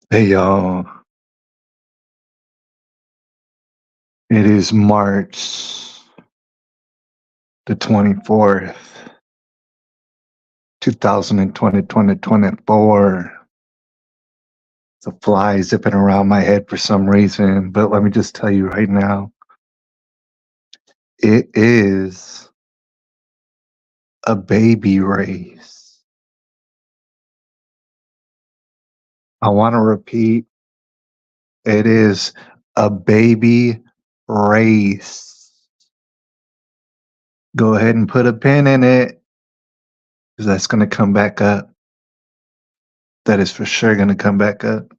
Hey y'all, it is March the 24th, 2020, 2024. It's a fly zipping around my head for some reason, but let me just tell you right now, it is a baby race. I want to repeat, it is a baby race. Go ahead and put a pin in it, because that's going to come back up. That is for sure going to come back up.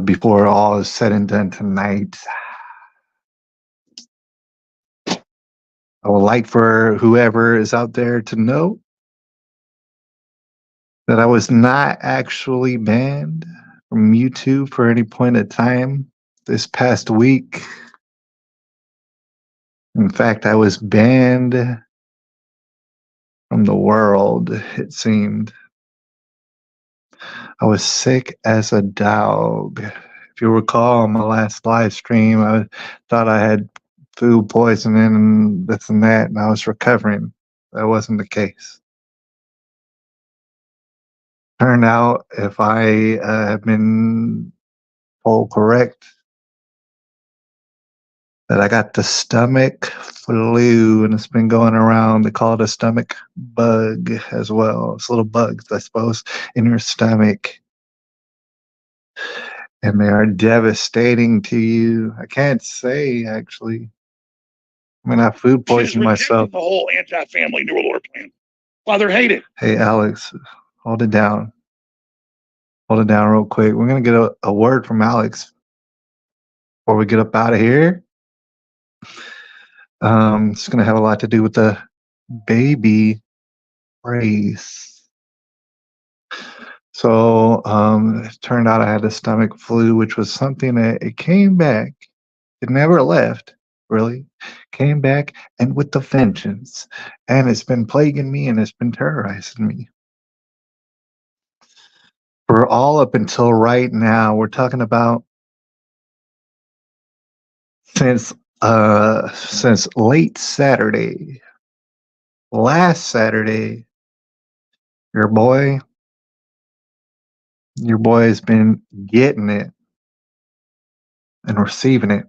Before all is said and done tonight, I would like for whoever is out there to know that I was not actually banned from YouTube for any point of time this past week. In fact, I was banned from the world, it seemed. I was sick as a dog. If you recall, on my last live stream, I thought I had food poisoning and this and that, and I was recovering. That wasn't the case. Turned out, if I have been told correct, that I got the stomach flu, and it's been going around. They call it a stomach bug as well. It's little bugs, I suppose, in your stomach, and they are devastating to you. I can't say, actually. I mean, I food poisoned myself. The whole anti-family New World Order plan. Father hated. Hey, Alex, hold it down. Hold it down real quick. We're going to get a word from Alex before we get up out of here. It's going to have a lot to do with the baby race. So it turned out I had a stomach flu, which was something that it came back. It never left, really. Came back and with the vengeance. And it's been plaguing me and it's been terrorizing me. For all up until right now, we're talking about since late Saturday. Last Saturday, your boy has been getting it and receiving it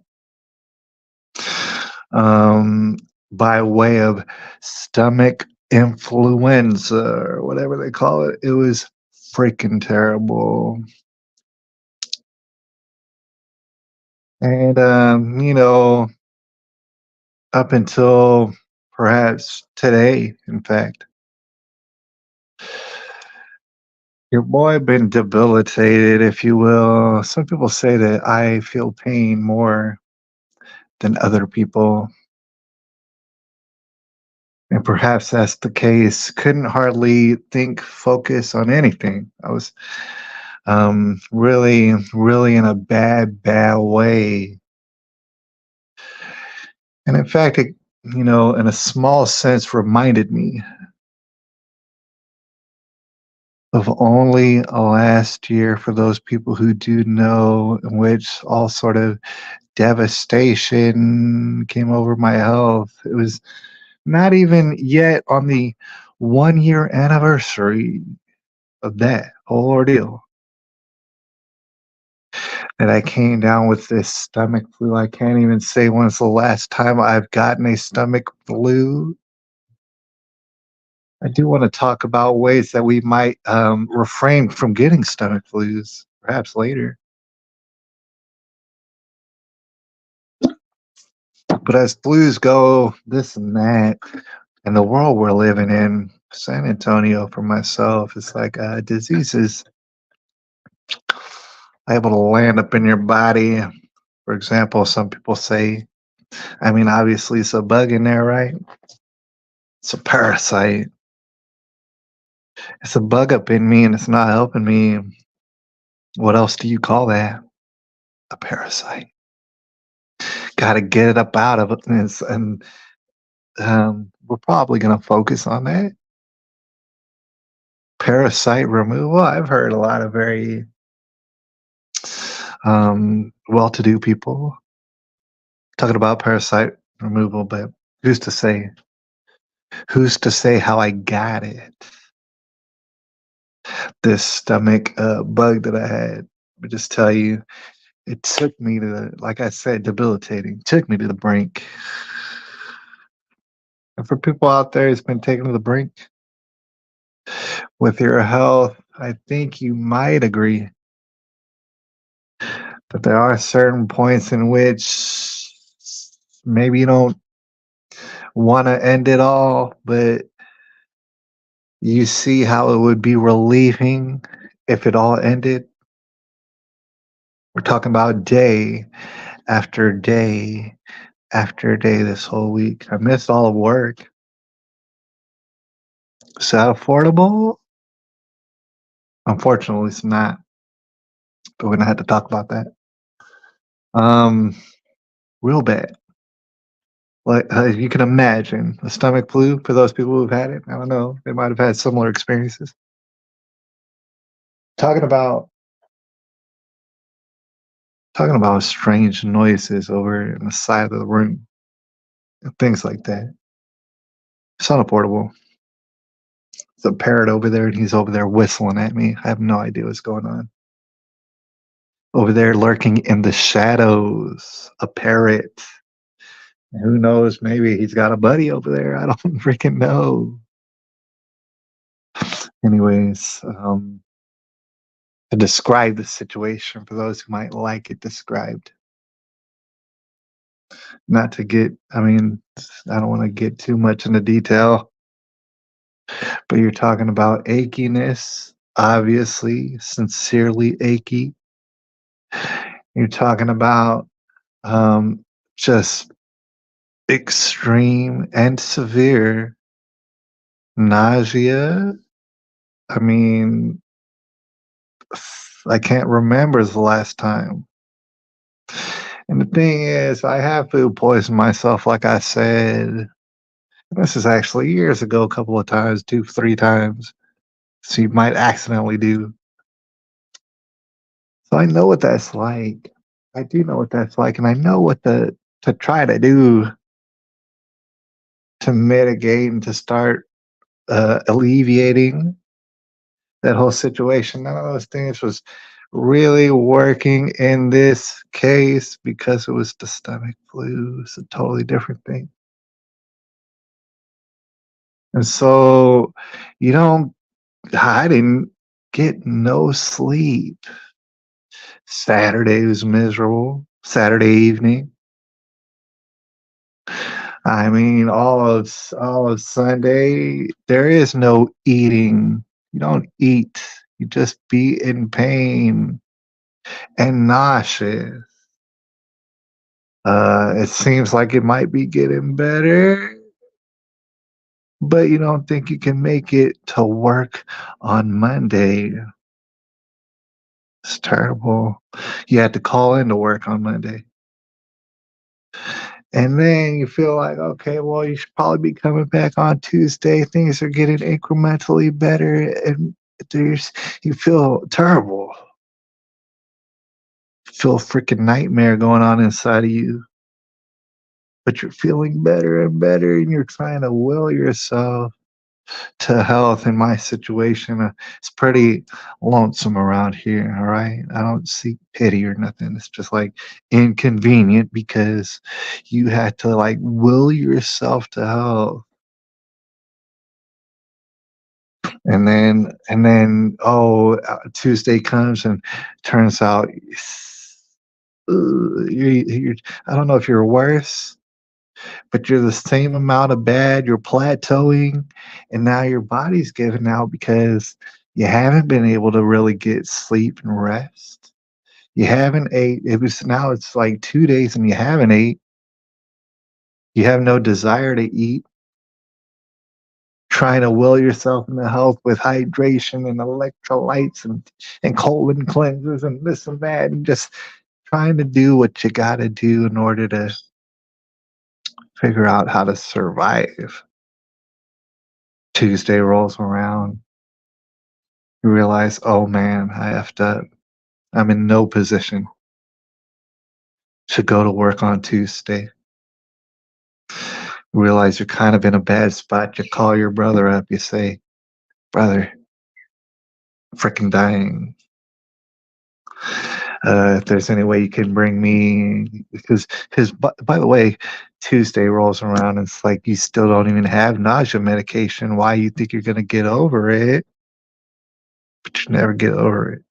by way of stomach influenza or whatever they call it. It was freaking terrible. And, up until perhaps today, in fact, your boy been debilitated, if you will. Some people say that I feel pain more than other people. And perhaps that's the case. Couldn't hardly think, focus on anything. I was really, really in a bad way. And in fact, it, in a small sense, reminded me of only last year, for those people who do know, in which all sort of devastation came over my health. It was not even yet on the 1-year anniversary of that whole ordeal that I came down with this stomach flu. I can't even say when's the last time I've gotten a stomach flu. I do want to talk about ways that we might refrain from getting stomach flus, perhaps later. But as flus go, this and that, and the world we're living in, San Antonio for myself, it's like diseases able to land up in your body. For example, some people say, I mean, obviously it's a bug in there, right? It's a parasite. It's a bug up in me and it's not helping me. What else do you call that? A parasite. Got to get it up out of it. And we're probably going to focus on that. Parasite removal. I've heard a lot of very well-to-do people talking about parasite removal, but who's to say? Who's to say how I got it? This stomach bug that I had. But just tell you, it took me to, like I said, debilitating. Took me to the brink. And for people out there who's been taken to the brink with your health, I think you might agree that there are certain points in which maybe you don't want to end it all, but you see how it would be relieving if it all ended. We're talking about day after day after day this whole week. I missed all of work. Is that affordable? Unfortunately, it's not. But we're gonna have to talk about that. Um, Real bad. Like you can imagine, the stomach flu for those people who've had it. I don't know. They might have had similar experiences. Talking about talking about strange noises over in the side of the room and things like that. It's unaffordable. There's a parrot over there, and he's over there whistling at me. I have no idea what's going on. Over there, lurking in the shadows, a parrot. Who knows? Maybe he's got a buddy over there. I don't freaking know. Anyways, to describe the situation for those who might like it described. Not to get, I mean, I don't want to get too much into detail, but you're talking about achiness, obviously, sincerely achy. You're talking about just extreme and severe nausea. I mean, I can't remember the last time. And the thing is, I have food poisoned myself, like I said. This is actually years ago, a couple of times, 2, 3 times. So you might accidentally do. So I know what that's like. I do know what that's like, and I know what to try to do to mitigate and to start alleviating that whole situation. None of those things was really working in this case because it was the stomach flu. It's a totally different thing. And so you don't, I didn't get no sleep. Saturday was miserable. Saturday evening. I mean, all of Sunday, there is no eating. You don't eat. You just be in pain and nauseous. It seems like it might be getting better, but you don't think you can make it to work on Monday. It's terrible. You had to call in to work on Monday. And then you feel like, okay, well, you should probably be coming back on Tuesday. Things are getting incrementally better, and you feel terrible. You feel a freaking nightmare going on inside of you. But you're feeling better and better, and you're trying to will yourself to health. In my situation, it's pretty lonesome around here. All right, I don't seek pity or nothing. It's just like inconvenient because you had to like will yourself to health. And then Tuesday comes and turns out you're, I don't know if you're worse, but you're the same amount of bad. You're plateauing, and now your body's giving out because you haven't been able to really get sleep and rest. You haven't ate. It's like 2 days and you haven't ate. You have no desire to eat. Trying to will yourself into health with hydration and electrolytes and colon cleansers and this and that, and just trying to do what you got to do in order to figure out how to survive. Tuesday rolls around. You realize, oh man, I effed up. I'm in no position to go to work on Tuesday. You realize you're kind of in a bad spot. You call your brother up. You say, brother, I'm freaking dying. If there's any way you can bring me, because by the way, Tuesday rolls around and it's like you still don't even have nausea medication. Why you think you're gonna get over it? But you never get over it.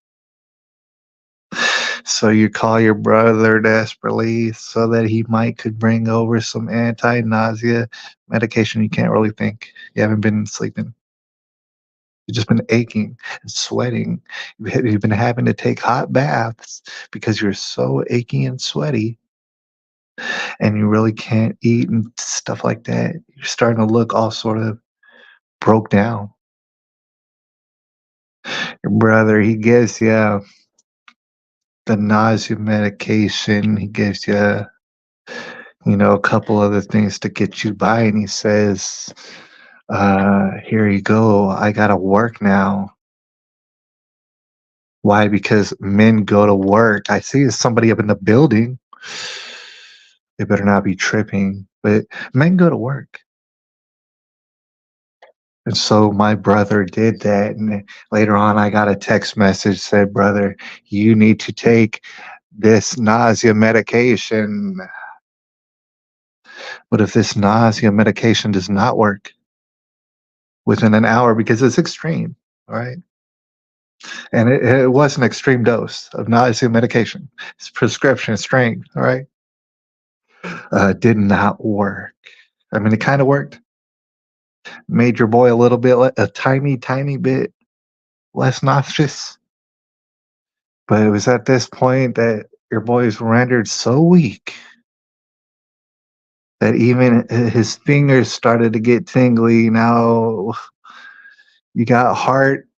So you call your brother desperately so that he might could bring over some anti-nausea medication. You can't really think. You haven't been sleeping. You've just been aching and sweating. You've been having to take hot baths because you're so achy and sweaty, and you really can't eat and stuff like that. You're starting to look all sort of broke down. Your brother, he gives you the nausea medication. He gives you, a couple other things to get you by, and he says, here you go. I gotta work now. Why? Because men go to work. I see somebody up in the building. They better not be tripping, but men go to work. And so my brother did that. And later on, I got a text message said, brother, you need to take this nausea medication. But if this nausea medication does not work within an hour, because it's extreme, all right? And it was an extreme dose of nausea medication. It's prescription strength, all right? Did not work. I mean, it kind of worked. Made your boy a little bit, a tiny, tiny bit less nauseous. But it was at this point that your boy's rendered so weak that even his fingers started to get tingly. Now you got heart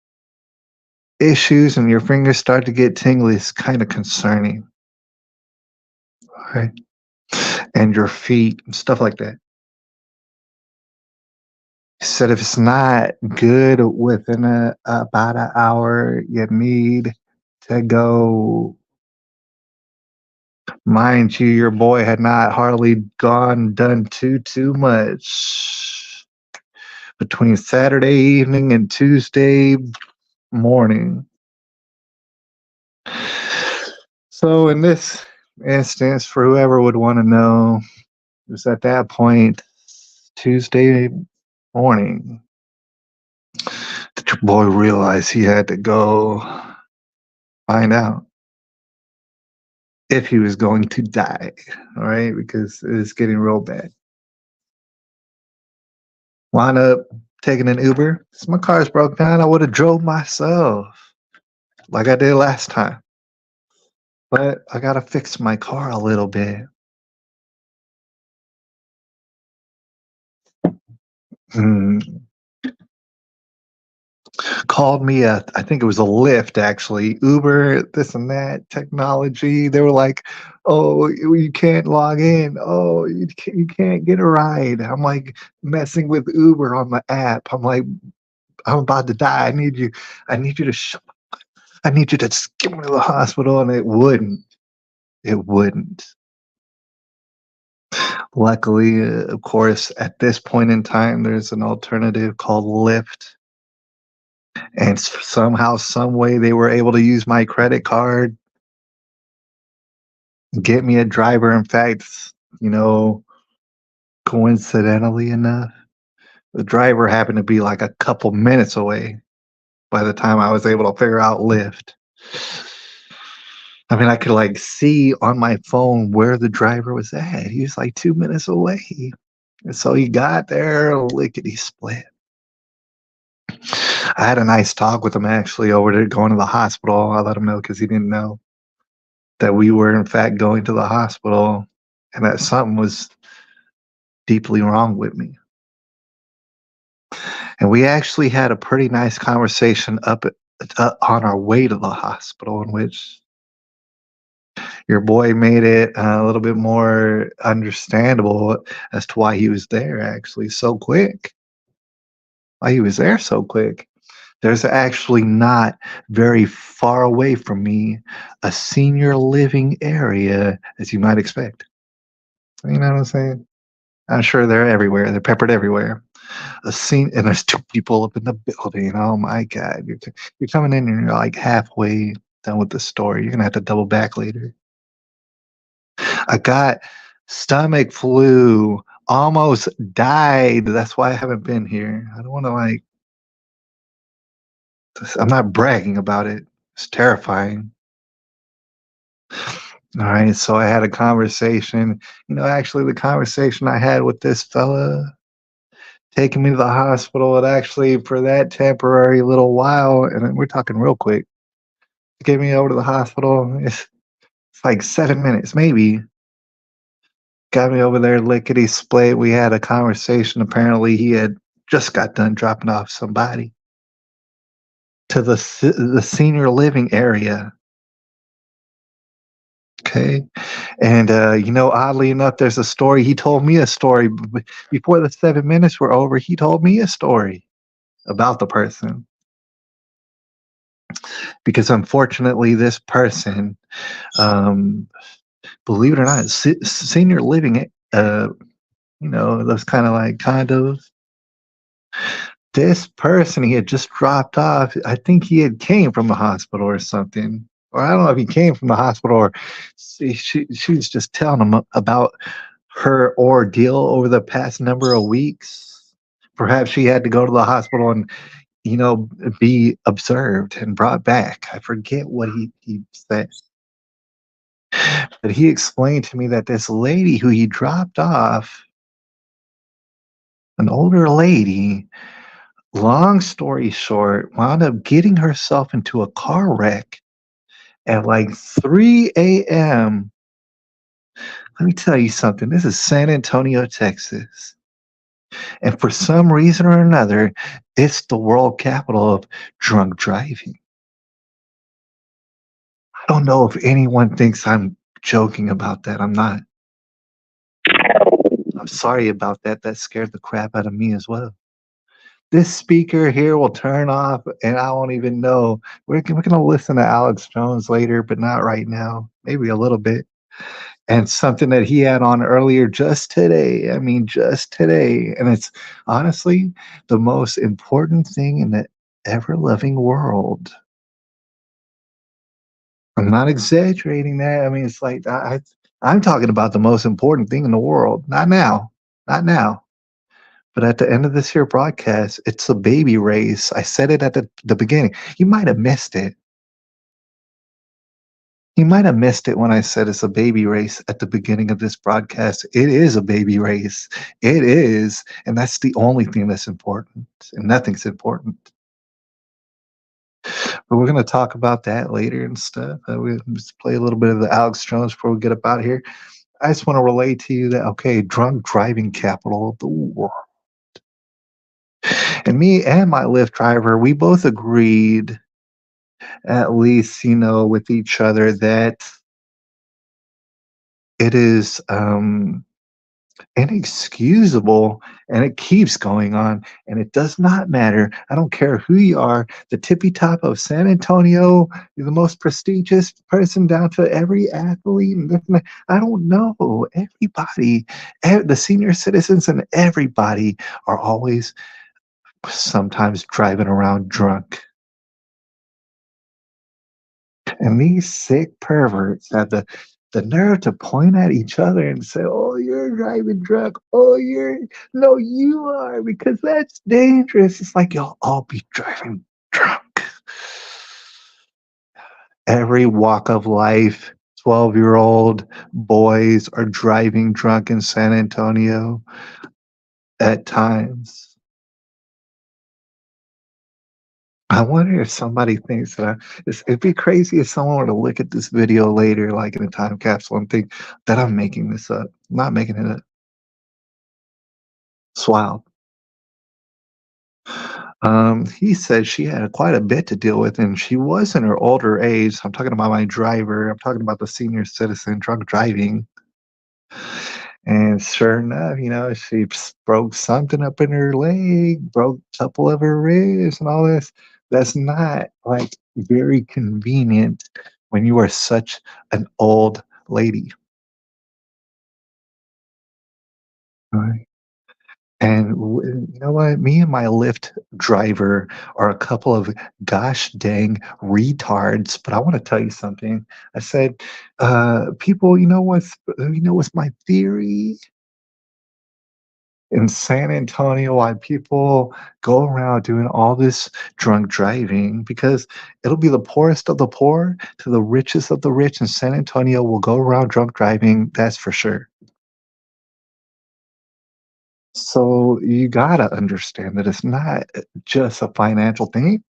issues and your fingers start to get tingly. It's kind of concerning. Okay. And your feet and stuff like that. He said if it's not good within about an hour, you need to go. Mind you, your boy had not hardly done too much between Saturday evening and Tuesday morning. So in this instance, for whoever would want to know, it was at that point, Tuesday morning, that your boy realized he had to go find out if he was going to die, all right, because it's getting real bad. Wound up taking an Uber. So my car's broke down. I would have drove myself like I did last time. But I got to fix my car a little bit. Hmm. Called me I think it was a Lyft actually, Uber, this and that technology. They were like, "Oh, you can't log in. Oh, you can't get a ride." I'm like messing with Uber on the app. I'm like, I'm about to die. I need you to I need you to just get me to the hospital, and it wouldn't. It wouldn't. Luckily, of course, at this point in time, there's an alternative called Lyft. And somehow, some way, they were able to use my credit card, get me a driver. In fact, you know, coincidentally enough, the driver happened to be like a couple minutes away by the time I was able to figure out Lyft. I mean, I could like see on my phone where the driver was at. He was like 2 minutes away. And so he got there, lickety split. I had a nice talk with him actually over there going to the hospital. I let him know because he didn't know that we were in fact going to the hospital and that something was deeply wrong with me. And we actually had a pretty nice conversation on our way to the hospital, in which your boy made it a little bit more understandable as to why he was there actually so quick. Why he was there so quick. There's actually not very far away from me a senior living area, as you might expect. You know what I'm saying? I'm sure they're everywhere. They're peppered everywhere. And there's two people up in the building. Oh my God. You're coming in and you're like halfway done with the story. You're going to have to double back later. I got stomach flu, almost died. That's why I haven't been here. I don't want to I'm not bragging about it. It's terrifying. All right. So I had a conversation, actually the conversation I had with this fella taking me to the hospital, and actually for that temporary little while, and then we're talking real quick, get me over to the hospital. It's like 7 minutes, maybe. Got me over there, lickety split. We had a conversation. Apparently, he had just got done dropping off somebody to the senior living area. Okay, and oddly enough, there's a story. He told me a story before the 7 minutes were over. He told me a story about the person, because unfortunately, this person, um, believe it or not, senior living, those kind of like condos. This person he had just dropped off. I think he had came from the hospital or something, or I don't know if he came from the hospital or she was just telling him about her ordeal over the past number of weeks. Perhaps she had to go to the hospital and be observed and brought back. I forget what he said, but he explained to me that this lady who he dropped off, an older lady, long story short, wound up getting herself into a car wreck at like 3 a.m. Let me tell you something. This is San Antonio, Texas. And for some reason or another, it's the world capital of drunk driving. I don't know if anyone thinks I'm joking about that. I'm not. I'm sorry about that. That scared the crap out of me as well. This speaker here will turn off and I won't even know. We're going to listen to Alex Jones later, but not right now. Maybe a little bit. And something that he had on earlier just today. I mean, just today. And it's honestly the most important thing in the ever loving world. I'm not exaggerating that. I mean, it's like I'm talking about the most important thing in the world. Not now. Not now. But at the end of this here broadcast, it's a baby race. I said it at the beginning. You might have missed it. You might have missed it when I said it's a baby race at the beginning of this broadcast. It is a baby race. It is. And that's the only thing that's important. And nothing's important. But we're going to talk about that later and stuff. We'll just play a little bit of the Alex Jones before we get up out of here. I just want to relate to you that, okay, drunk driving capital of the world. And me and my Lyft driver, we both agreed, at least, with each other, that it is inexcusable, and it keeps going on, and it does not matter. I don't care who you are, the tippy top of San Antonio, you're the most prestigious person down to every athlete. I don't know. Everybody, the senior citizens and everybody are always sometimes driving around drunk. And these sick perverts have the nerve to point at each other and say, "Oh, you're driving drunk. Oh, no, you are, because that's dangerous." It's like you'll all be driving drunk. Every walk of life, 12-year-old boys are driving drunk in San Antonio at times. I wonder if somebody thinks that it'd be crazy if someone were to look at this video later, like in a time capsule, and think that I'm making this up. I'm not making it up. It's wild. He said she had quite a bit to deal with, and she was in her older age. I'm talking about my driver. I'm talking about the senior citizen drunk driving. And sure enough, she broke something up in her leg, broke a couple of her ribs and all this. That's not like very convenient when you are such an old lady. Right? And you know what? Me and my Lyft driver are a couple of gosh dang retards. But I want to tell you something. I said, people, you know what's my theory? In San Antonio, why people go around doing all this drunk driving, because it'll be the poorest of the poor to the richest of the rich in San Antonio will go around drunk driving, that's for sure. So you gotta understand that it's not just a financial thing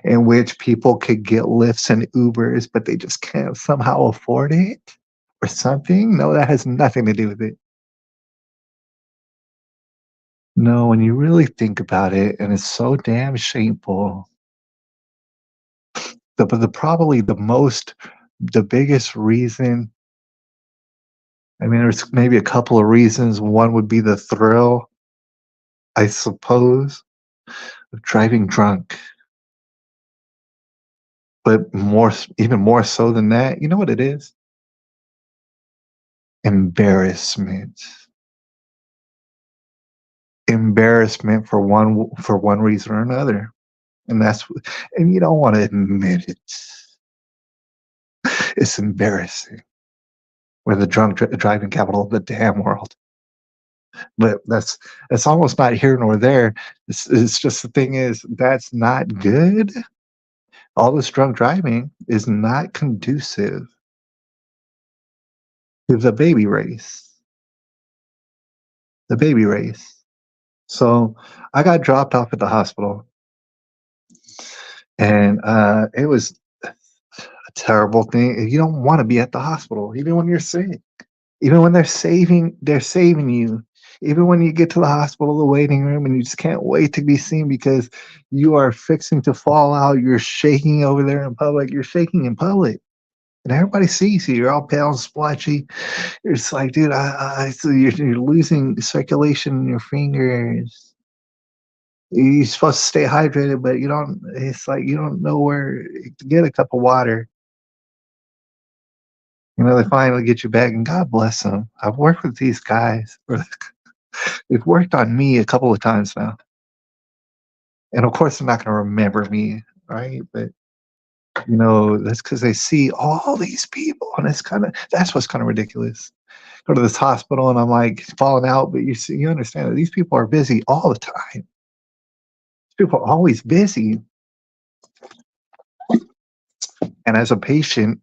in which people could get lifts and Ubers, but they just can't somehow afford it or something. No, that has nothing to do with it. No, when you really think about it, and it's so damn shameful. But probably the biggest reason, I mean, there's maybe a couple of reasons. One would be the thrill, I suppose, of driving drunk. But even more so than that, you know what it is? Embarrassment. Embarrassment for one reason or another. And and you don't want to admit it. It's embarrassing. We're the driving capital of the damn world. But that's almost not here nor there. It's just the thing is that's not good. All this drunk driving is not conducive to the baby race. The baby race. So I got dropped off at the hospital, and it was a terrible thing. You don't want to be at the hospital, even when you're sick. Even when they're saving you. Even when you get to the hospital, the waiting room, and you just can't wait to be seen because you are fixing to fall out. You're shaking over there in public. You're shaking in public, and everybody sees you. You're all pale and splotchy. You're just like, dude, so you're losing circulation in your fingers. You're supposed to stay hydrated, but you don't. It's like you don't know where to get a cup of water. They finally get you back, and God bless them. I've worked with these guys. They've worked on me a couple of times now, and of course, they're not going to remember me, right? But that's because they see all these people, and that's what's kind of ridiculous. Go to this hospital, and I'm like falling out, but you understand that these people are busy all the time. People are always busy, and as a patient,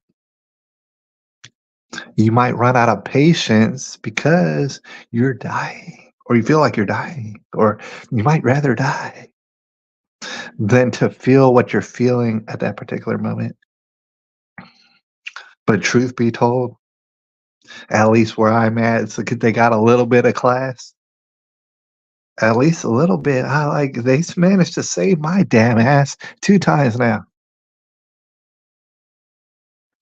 you might run out of patience because you're dying, or you feel like you're dying, or you might rather die than to feel what you're feeling at that particular moment. But truth be told, at least where I'm at, it's like they got a little bit of class. At least a little bit. They managed to save my damn ass 2 times now.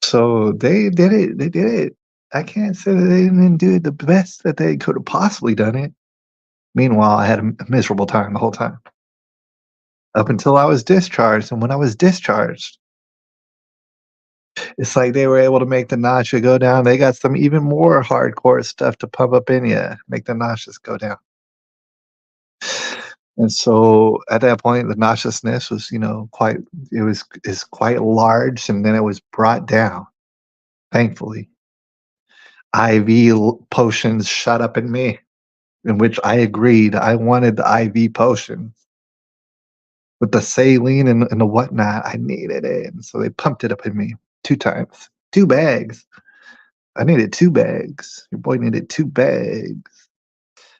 So they did it. They did it. I can't say that they didn't do it the best that they could have possibly done it. Meanwhile, I had a miserable time the whole time up until I was discharged. And when I was discharged, it's like they were able to make the nausea go down. They got some even more hardcore stuff to pump up in you, make the nauseous go down. And so at that point, the nauseousness was, is quite large, and then it was brought down. Thankfully, IV potions shot up in me, in which I agreed. I wanted the IV potion with the saline and the whatnot. I needed it, and so they pumped it up in me 2 times, 2 bags. I needed 2 bags. Your boy needed 2 bags.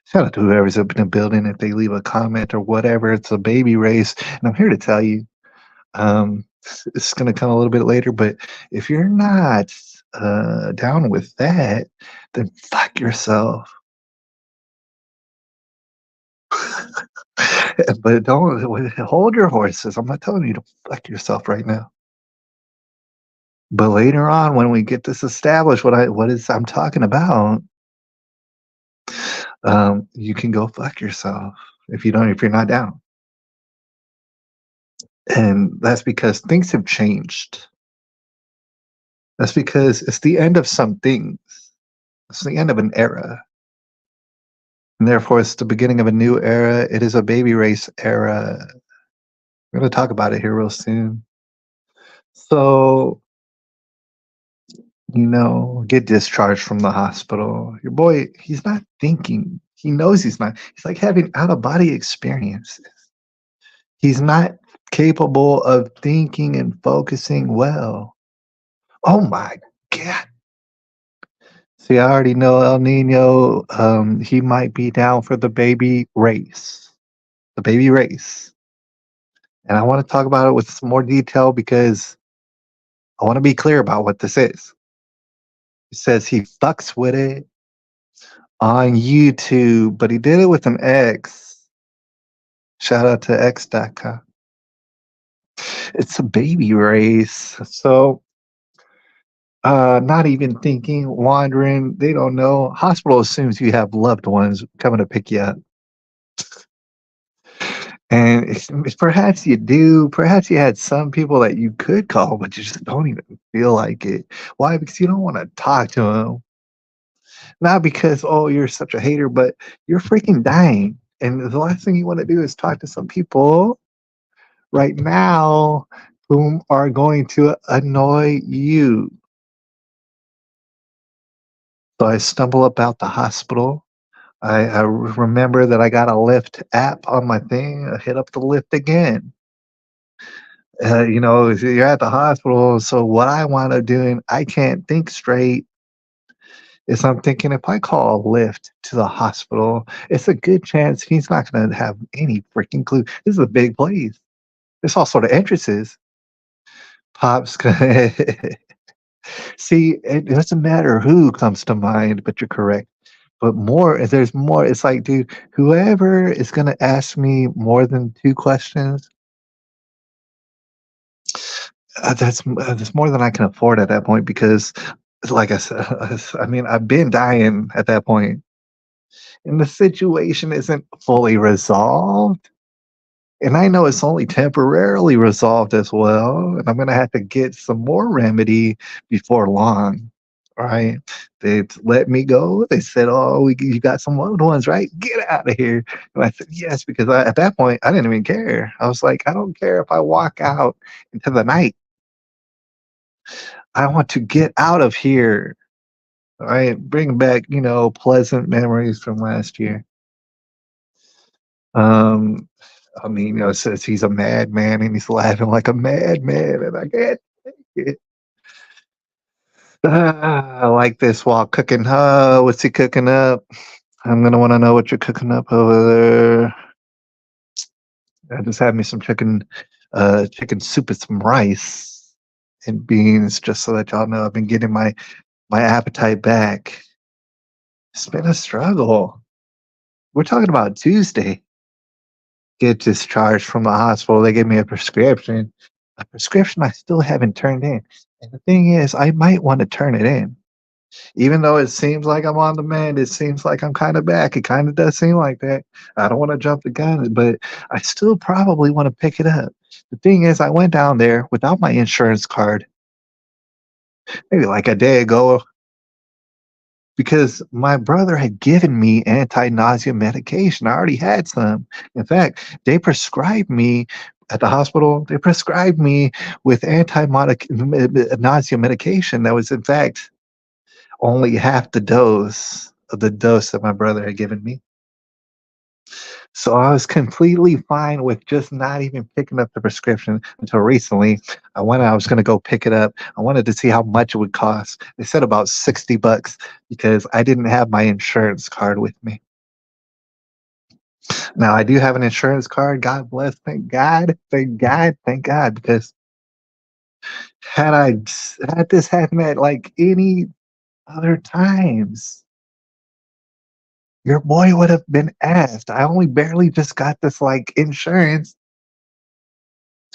Shout out to whoever's up in the building if they leave a comment or whatever. It's a baby race, and I'm here to tell you. It's going to come a little bit later, but if you're not down with that, then fuck yourself. But don't hold your horses. I'm not telling you to fuck yourself right now. But later on, when we get this established, I'm talking about, you can go fuck yourself if you're not down. And that's because things have changed. That's because it's the end of some things. It's the end of an era. And therefore, it's the beginning of a new era. It is a baby race era. We're going to talk about it here real soon. So, get discharged from the hospital. Your boy, he's not thinking. He knows he's not. He's like having out of body experiences. He's not capable of thinking and focusing well. Oh my God. See, I already know El Nino, he might be down for the baby race. The baby race. And I want to talk about it with some more detail because I want to be clear about what this is. He says he fucks with it on YouTube, but he did it with an X. Shout out to X.com. It's a baby race. So, not even thinking, wandering, they don't know. Hospital assumes you have loved ones coming to pick you up. And perhaps you do. Perhaps you had some people that you could call, but you just don't even feel like it. Why? Because you don't want to talk to them. Not because, oh, you're such a hater, but you're freaking dying. And the last thing you want to do is talk to some people right now whom are going to annoy you. So I stumble about the hospital. I remember that I got a Lyft app on my thing. I hit up the Lyft again. You're at the hospital. So what I wound up doing, I can't think straight. Is I'm thinking if I call a Lyft to the hospital, it's a good chance he's not going to have any freaking clue. This is a big place. There's all sort of entrances. Pops, see, it doesn't matter who comes to mind, but you're correct. But there's more. It's like, dude, whoever is going to ask me more than two questions, that's more than I can afford at that point because, like I said, I mean, I've been dying at that point, and the situation isn't fully resolved. And I know it's only temporarily resolved as well, and I'm gonna have to get some more remedy before long. All right, they let me go. They said, "Oh, you got some loved ones, right? Get out of here." And I said, "Yes," because at that point I didn't even care. I was like, "I don't care if I walk out into the night. I want to get out of here." All right, bring back pleasant memories from last year. Um, I mean, it says he's a madman and he's laughing like a madman, and I can't take it. I like this while cooking. What's he cooking up? I'm gonna want to know what you're cooking up over there. I just had me some chicken soup with some rice and beans, just so that y'all know I've been getting my appetite back. It's been a struggle. We're talking about Tuesday. Get discharged from the hospital. They gave me a prescription I still haven't turned in. And the thing is, I might want to turn it in. Even though it seems like I'm on the mend, it seems like I'm kind of back. It kind of does seem like that. I don't want to jump the gun, but I still probably want to pick it up. The thing is, I went down there without my insurance card, maybe like a day ago, because my brother had given me anti-nausea medication. I already had some. In fact, they prescribed me at the hospital. They prescribed me with anti-nausea medication that was, in fact, only half the dose of the dose that my brother had given me. So I was completely fine with just not even picking up the prescription until recently. I was going to go pick it up. I wanted to see how much it would cost. They said about $60 because I didn't have my insurance card with me. Now I do have an insurance card. God bless. Thank God. Thank God. Thank God. Because had this happened at like any other times, your boy would have been asked. I only barely just got this like insurance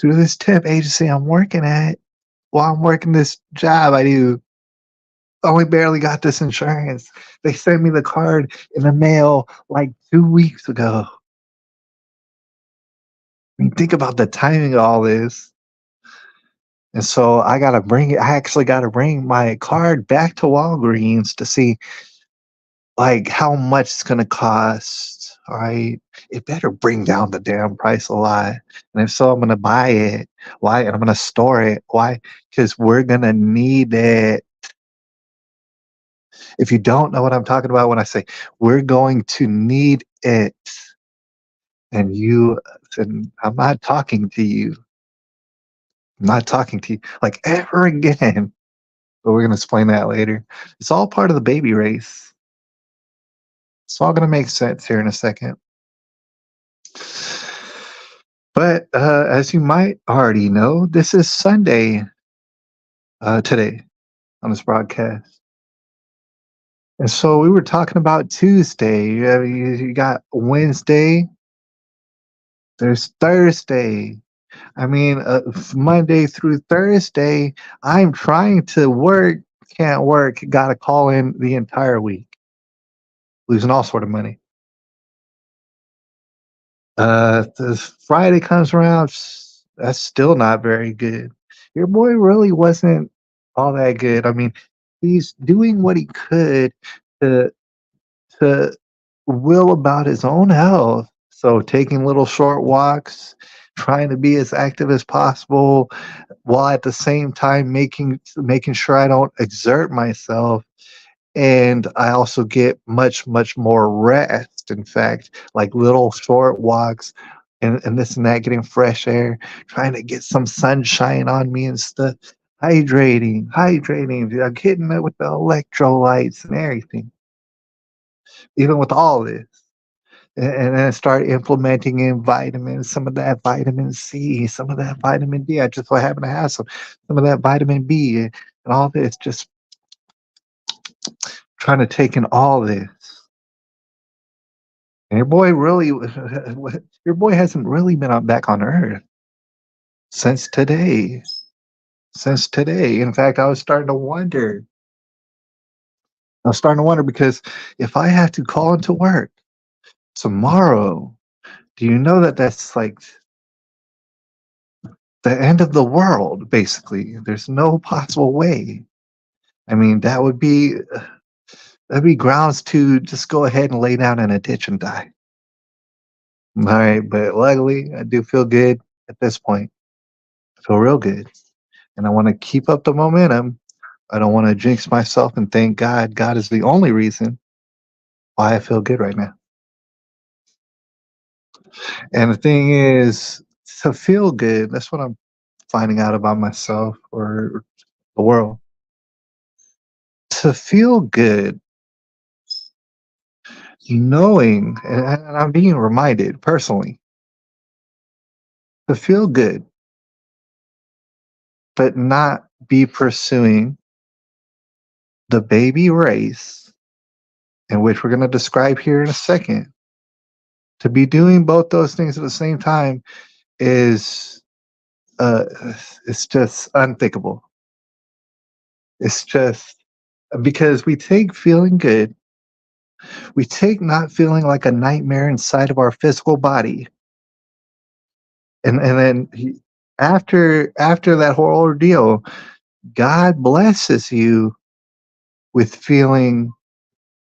through this temp agency I'm working at. While I'm working this job, I do. Only barely got this insurance. They sent me the card in the mail like 2 weeks ago. I mean, think about the timing of all this. And so I actually gotta bring my card back to Walgreens to see like how much it's gonna cost. All right. It better bring down the damn price a lot. And if so, I'm gonna buy it. Why? And I'm gonna store it. Why? Because we're gonna need it. If you don't know what I'm talking about when I say we're going to need it, and and I'm not talking to you. I'm not talking to you like ever again. But we're gonna explain that later. It's all part of the baby race. It's all gonna make sense here in a second. But as you might already know, this is Sunday today on this broadcast. And so we were talking about Tuesday. You got Wednesday. There's Thursday. I mean, Monday through Thursday, I'm trying to work, can't work, got to call in the entire week, losing all sort of money. This Friday comes around, that's still not very good. Your boy really wasn't all that good. I mean, he's doing what he could to to will about his own health. So taking little short walks, trying to be as active as possible, while at the same time making sure I don't exert myself, and I also get much more rest. In fact, like little short walks and this and that, getting fresh air, trying to get some sunshine on me and stuff. Hydrating. I'm hitting it with the electrolytes and everything. Even with all this, and then start implementing in vitamins, some of that vitamin C, some of that vitamin D. I just so happen to have some of that vitamin B, and all this. Just trying to take in all this. And your boy hasn't really been back on Earth since today. Since today. In fact, I was starting to wonder. I was starting to wonder because if I have to call into work tomorrow, do you know that that's like the end of the world, basically? There's no possible way. I mean, that'd be grounds to just go ahead and lay down in a ditch and die. All right, but luckily, I do feel good at this point. I feel real good, and I want to keep up the momentum. I don't want to jinx myself and thank God. God is the only reason why I feel good right now. And the thing is, to feel good, that's what I'm finding out about myself or the world. To feel good, knowing, and I'm being reminded personally, to feel good, but not be pursuing the baby race, in which we're going to describe here in a second. To be doing both those things at the same time is uh, it's just unthinkable. It's just because we take feeling good, we take not feeling like a nightmare inside of our physical body, and then after that whole ordeal, God blesses you with feeling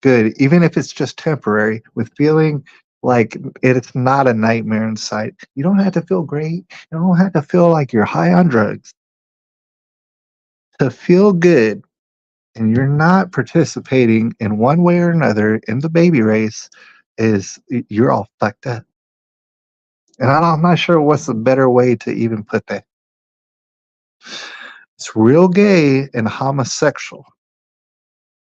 good, even if it's just temporary, with feeling like it's not a nightmare in sight. You don't have to feel great. You don't have to feel like you're high on drugs. To feel good and you're not participating in one way or another in the baby race is you're all fucked up. And I'm not sure what's a better way to even put that. It's real gay and homosexual.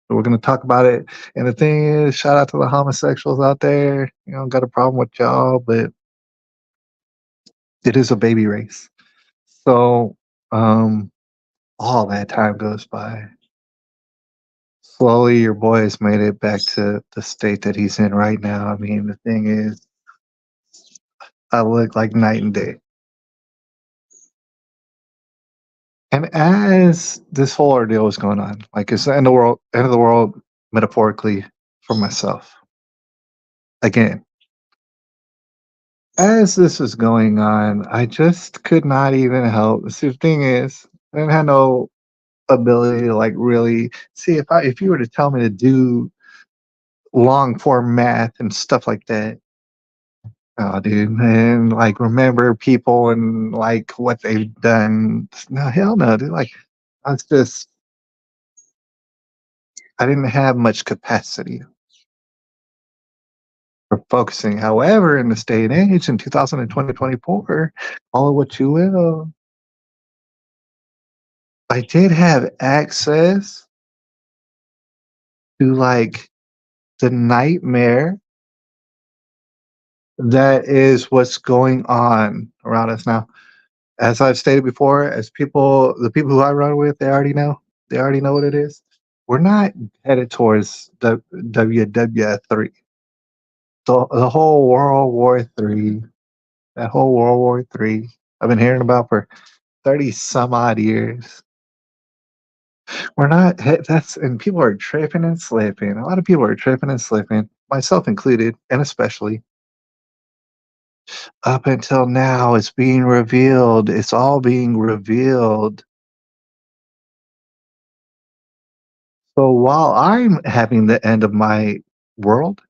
So we're going to talk about it. And the thing is, shout out to the homosexuals out there. You know, got a problem with y'all, but it is a baby race. So all that time goes by. Slowly, your boy has made it back to the state that he's in right now. I mean, the thing is, I look like night and day. And as this whole ordeal was going on, like it's the end of the world, metaphorically for myself. Again, As this was going on, I just could not even help. See, the thing is, I didn't have no ability to like really see if you were to tell me to do long form math and stuff like that. Oh, dude, and like remember people and like what they've done. No, hell no, dude. Like I was just, I didn't have much capacity for focusing. However, in this day and age, in 2024, call it what you will, I did have access to like the nightmare that is what's going on around us now. As I've stated before, as people, the people who I run with, they already know. They already know what it is. We're not headed towards the WW3. The whole World War III, that whole World War III, I've been hearing about for 30 some odd years. We're not, that's, and people are tripping and slipping. A lot of people are tripping and slipping, myself included, and especially up until now, it's being revealed. It's all being revealed. So while I'm having the end of my world,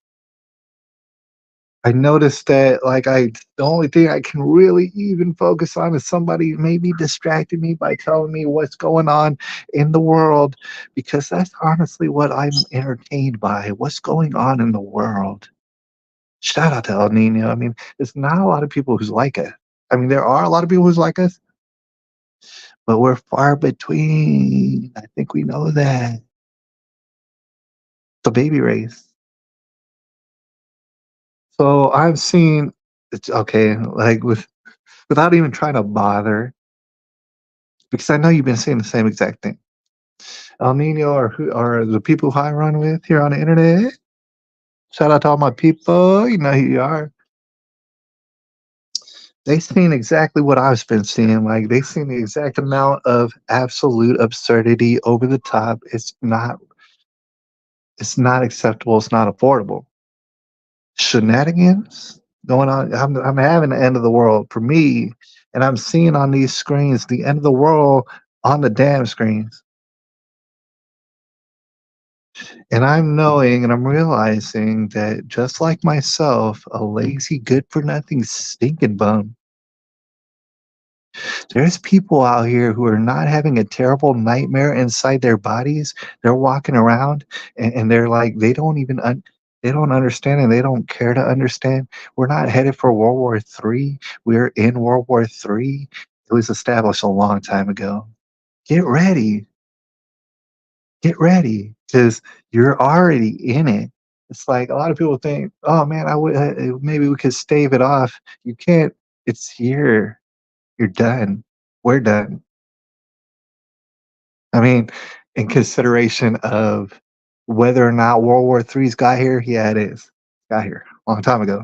I noticed that the only thing I can really even focus on is somebody maybe distracting me by telling me what's going on in the world, because that's honestly what I'm entertained by. What's going on in the world? Shout out to El Nino. I mean, there's not a lot of people who's like us. I mean, there are a lot of people who's like us, but we're far between. I think we know that. The baby race. So I've seen it's okay, like without even trying to bother, because I know you've been saying the same exact thing. El Nino or who are the people who I run with here on the internet. Shout out to all my people. You know who you are. They seen exactly what I've been seeing. Like they seen the exact amount of absolute absurdity over the top. It's not acceptable. It's not affordable. Shenanigans going on. I'm having the end of the world for me, and I'm seeing on these screens the end of the world on the damn screens. And I'm knowing and I'm realizing that just like myself, a lazy, good for nothing stinking bum, there's people out here who are not having a terrible nightmare inside their bodies. They're walking around and they're like, they don't understand and they don't care to understand. We're not headed for World War III. We're in World War III. It was established a long time ago. Get ready. Get ready because you're already in it. It's like a lot of people think, oh man, I would maybe we could stave it off. You can't. It's here. You're done. We're done. I mean, in consideration of whether or not World War III's got here, yeah, it is. Got here a long time ago.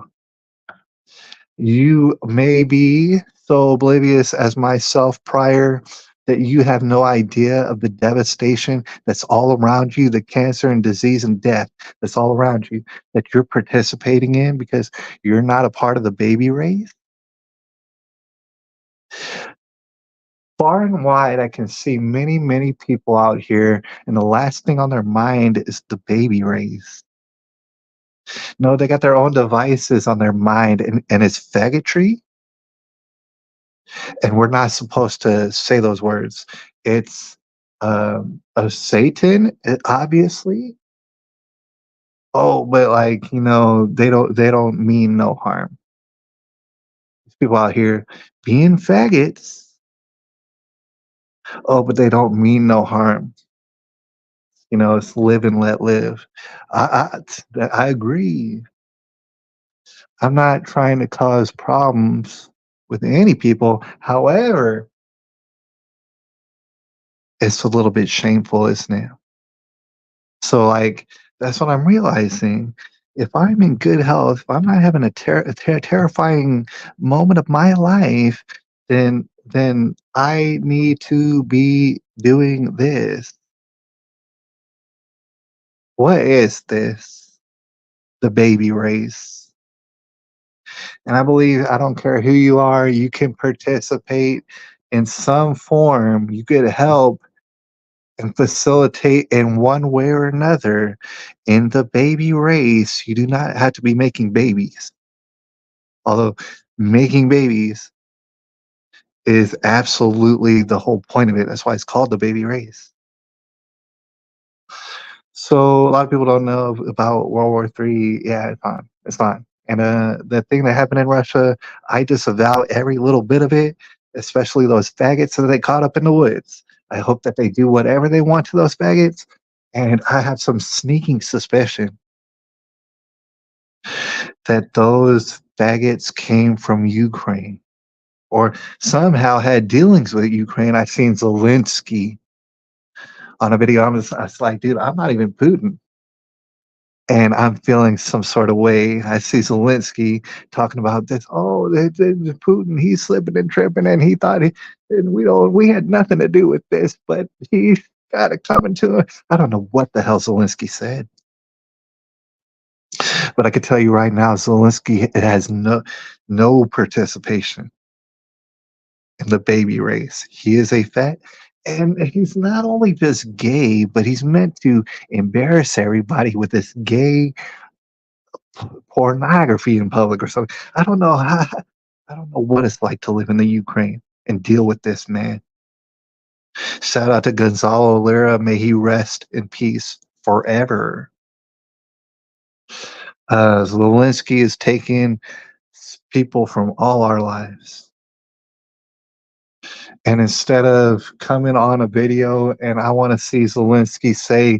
You may be so oblivious as myself prior that you have no idea of the devastation that's all around you, the cancer and disease and death that's all around you that you're participating in because you're not a part of the baby race. Far and wide, I can see many, many people out here, and the last thing on their mind is the baby race. No, they got their own devices on their mind, and it's faggotry, and we're not supposed to say those words. It's a Satan, obviously. Oh, but like they don't mean no harm. These people out here being faggots. Oh, but they don't mean no harm. It's live and let live. I agree. I'm not trying to cause problems with any people. However, it's a little bit shameful, isn't it? So, like, that's what I'm realizing. If I'm in good health, if I'm not having a terrifying moment of my life, then I need to be doing this. What is this? The baby race. And I believe I don't care who you are, you can participate in some form. You get help and facilitate in one way or another in the baby race. You do not have to be making babies. Although making babies is absolutely the whole point of it. That's why it's called the baby race. So a lot of people don't know about World War III. Yeah, it's fine. It's fine. And the thing that happened in Russia, I disavow every little bit of it, especially those faggots that they caught up in the woods. I hope that they do whatever they want to those faggots. And I have some sneaking suspicion that those faggots came from Ukraine or somehow had dealings with Ukraine. I seen Zelensky on a video. I was like, dude, I'm not even Putin. And I'm feeling some sort of way. I see Zelensky talking about this. Oh, Putin, he's slipping and tripping, and he thought and we had nothing to do with this, but he got it coming to him. I don't know what the hell Zelensky said, but I can tell you right now, Zelensky has no participation in the baby race. He is a fat, and he's not only just gay, but he's meant to embarrass everybody with this gay pornography in public or something. I don't know how. I don't know what it's like to live in the Ukraine and deal with this man. Shout out to Gonzalo Lira. May he rest in peace forever. Zelensky is taking people from all our lives. And instead of coming on a video, and I want to see Zelensky say,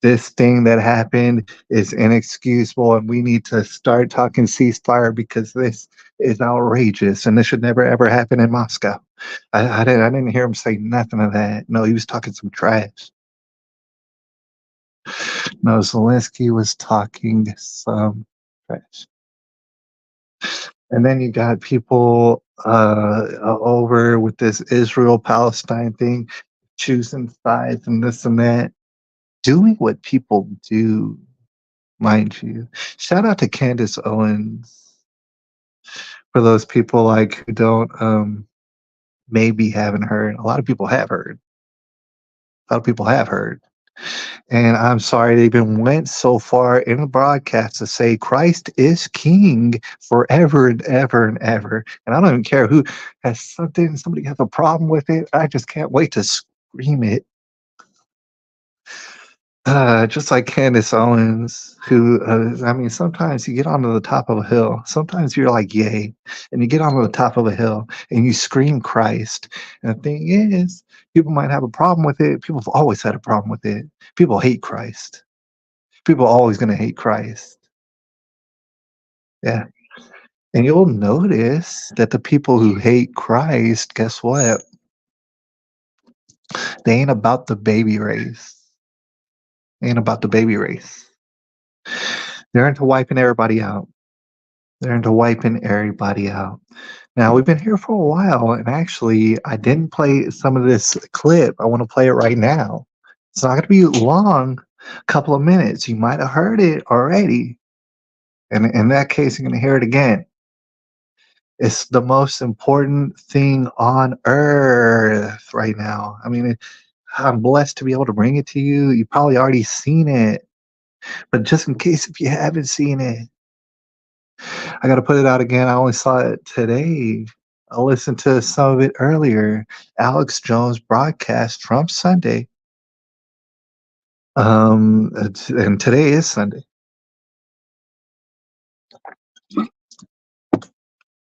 this thing that happened is inexcusable, and we need to start talking ceasefire because this is outrageous, and this should never ever happen in Moscow. I didn't hear him say nothing of that. No, he was talking some trash. No, Zelensky was talking some trash. And then you got people over with this Israel Palestine thing, choosing sides and this and that, doing what people do, mind you. Shout out to Candace Owens for those people like who don't maybe haven't heard. A lot of people have heard. A lot of people have heard. And I'm sorry they even went so far in the broadcast to say Christ is king forever and ever and ever. And I don't even care who has somebody has a problem with it. I just can't wait to scream it. Just like Candace Owens, who, I mean, sometimes you get onto the top of a hill. Sometimes you're like, yay. And you get onto the top of a hill and you scream Christ. And the thing is, people might have a problem with it. People have always had a problem with it. People hate Christ. People are always going to hate Christ. Yeah. And you'll notice that the people who hate Christ, guess what? They ain't about the baby race. They ain't about the baby race. They're into wiping everybody out. They're into wiping everybody out. Now, we've been here for a while, and actually, I didn't play some of this clip. I want to play it right now. It's not going to be long, a couple of minutes. You might have heard it already. And in that case, you're going to hear it again. It's the most important thing on earth right now. I mean, I'm blessed to be able to bring it to you. You've probably already seen it, but just in case if you haven't seen it, I got to put it out again. I only saw it today. I listened to some of it earlier. Alex Jones broadcast from Sunday. And today is Sunday.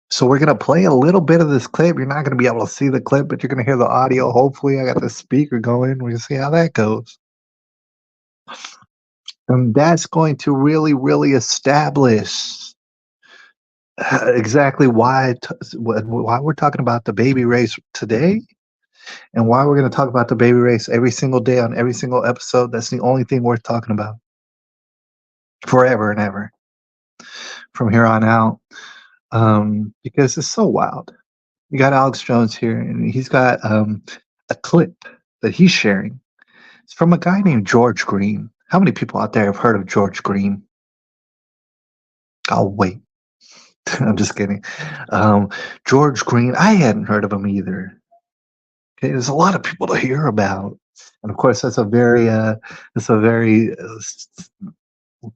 So we're going to play a little bit of this clip. You're not going to be able to see the clip, but you're going to hear the audio. Hopefully, I got the speaker going. We'll see how that goes. And that's going to really, really establish exactly why we're talking about the baby race today and why we're going to talk about the baby race every single day on every single episode. That's the only thing worth talking about forever and ever from here on out, because it's so wild. You got Alex Jones here, and he's got a clip that he's sharing. It's from a guy named George Green. How many people out there have heard of George Green? I'll wait. I'm just kidding. Um, George Green, I hadn't heard of him either. Okay, there's a lot of people to hear about, and of course, that's a very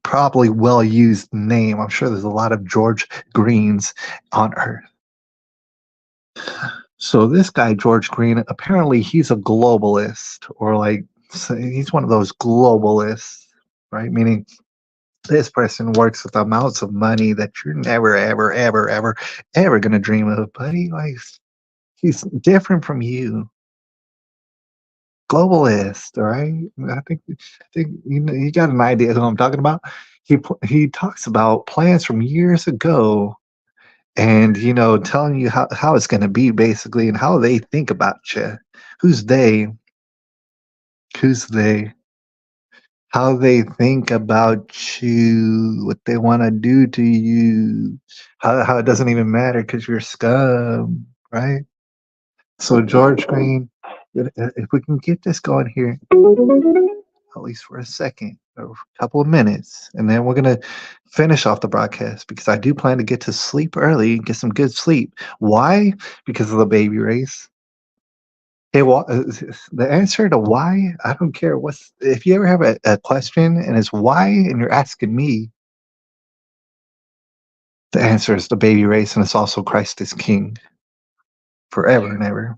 probably well used name. I'm sure there's a lot of George Greens on Earth. So this guy, George Green, apparently he's a globalist, or like he's one of those globalists, right? Meaning this person works with amounts of money that you're never, ever, ever, ever, ever gonna dream of. But he's different from you. Globalist, all right? I think you got an idea who I'm talking about. He talks about plans from years ago, and telling you how it's going to be basically, and how they think about you. Who's they? Who's they? How they think about you, what they want to do to you, how it doesn't even matter because you're scum, right? So George Green, if we can get this going here, at least for a second or a couple of minutes, and then we're gonna finish off the broadcast because I do plan to get to sleep early and get some good sleep. Why? Because of the baby race. Hey, the answer to why, I don't care. If you ever have a question and it's why, and you're asking me, the answer is the baby race, and it's also Christ is King forever and ever.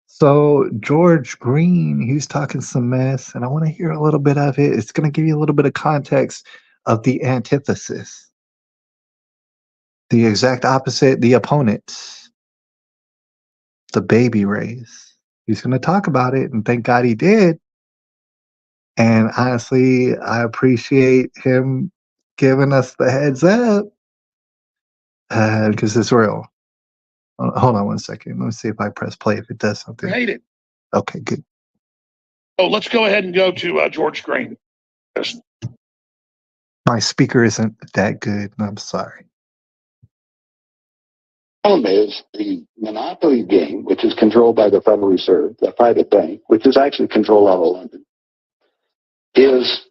So George Green, he's talking some mess, and I want to hear a little bit of it. It's going to give you a little bit of context of the antithesis, the exact opposite, the opponent, the baby race. He's going to talk about it, and thank God he did. And honestly, I appreciate him giving us the heads up because it's real. Hold on one second. Let me see if I press play if it does something. I hate it. Okay, good. Oh, let's go ahead and go to George Green. Yes. My speaker isn't that good. I'm sorry. Problem is the monopoly game, which is controlled by the Federal Reserve, the private bank, which is actually controlled out of London, is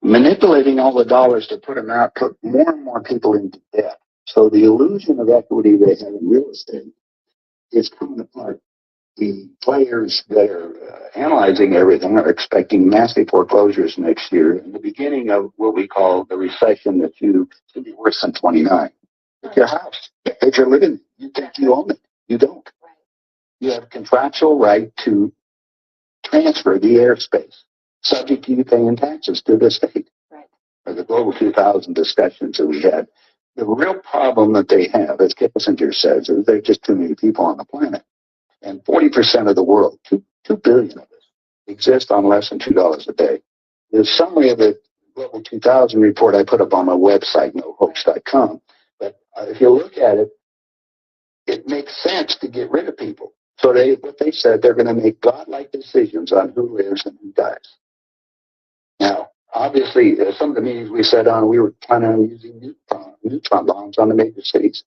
manipulating all the dollars to put them out, put more and more people into debt. So the illusion of equity they have in real estate is coming apart. The players that are analyzing everything are expecting massive foreclosures next year and the beginning of what we call the recession that should be worse than 29. It's your house. If you're living, you think you own it. You don't. You have contractual right to transfer the airspace, subject to you paying taxes to the state. Right. Or the Global 2000 discussions that we had. The real problem that they have, as Kissinger says, is there are just too many people on the planet. And 40% of the world, 2 billion of us, exist on less than $2 a day. The summary of the Global 2000 report I put up on my website, nohoax.com. But if you look at it, it makes sense to get rid of people. So what they said, they're going to make godlike decisions on who lives and who dies. Now, obviously, some of the meetings we sat on, we were planning on using neutron bombs on the major cities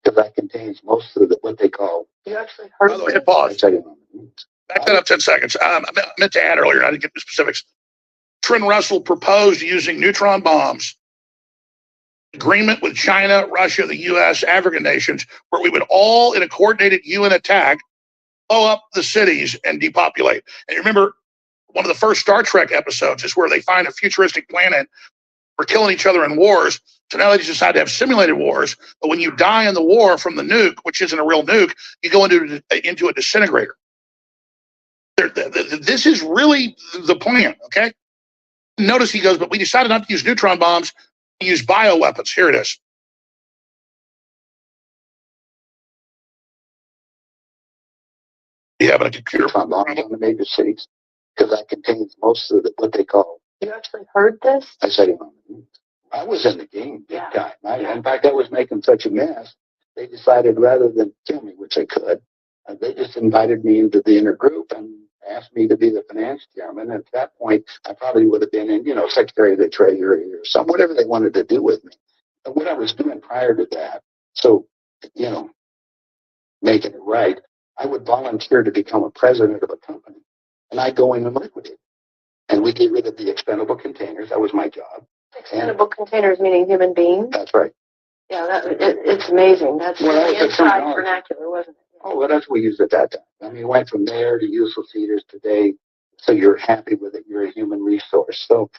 because that contains most of what they call. You actually heard. By the way, hit pause. Back that up 10 seconds. I meant to add earlier, I didn't get the specifics. Trent Russell proposed using neutron bombs, agreement with China, Russia, the U.S., African nations, where we would all, in a coordinated UN attack, blow up the cities and depopulate. And you remember, one of the first Star Trek episodes is where they find a futuristic planet. We're killing each other in wars. So now they just decide to have simulated wars. But when you die in the war from the nuke, which isn't a real nuke, you go into a disintegrator. This is really the plan, okay? Notice he goes, but we decided not to use neutron bombs, we use bioweapons. Here it is. You have a computer bomb on the major cities because that contains most of what they call. You actually heard this? I said it on the news. I was in the game big time. In fact, I was making such a mess. They decided rather than kill me, which they could, they just invited me into the inner group and asked me to be the finance chairman. At that point, I probably would have been in, Secretary of the Treasury or something, whatever they wanted to do with me. But what I was doing prior to that, so, making it right, I would volunteer to become a president of a company, and I go in and liquidate. And we get rid of the expendable containers. That was my job. Expendable containers meaning human beings? That's right. Yeah, it's amazing. That's Well, the that's the inside terminology. vernacular, wasn't it? Oh, well, that's what we used at that time. I mean, it went from there to useless eaters today. So you're happy with it. You're a human resource. So,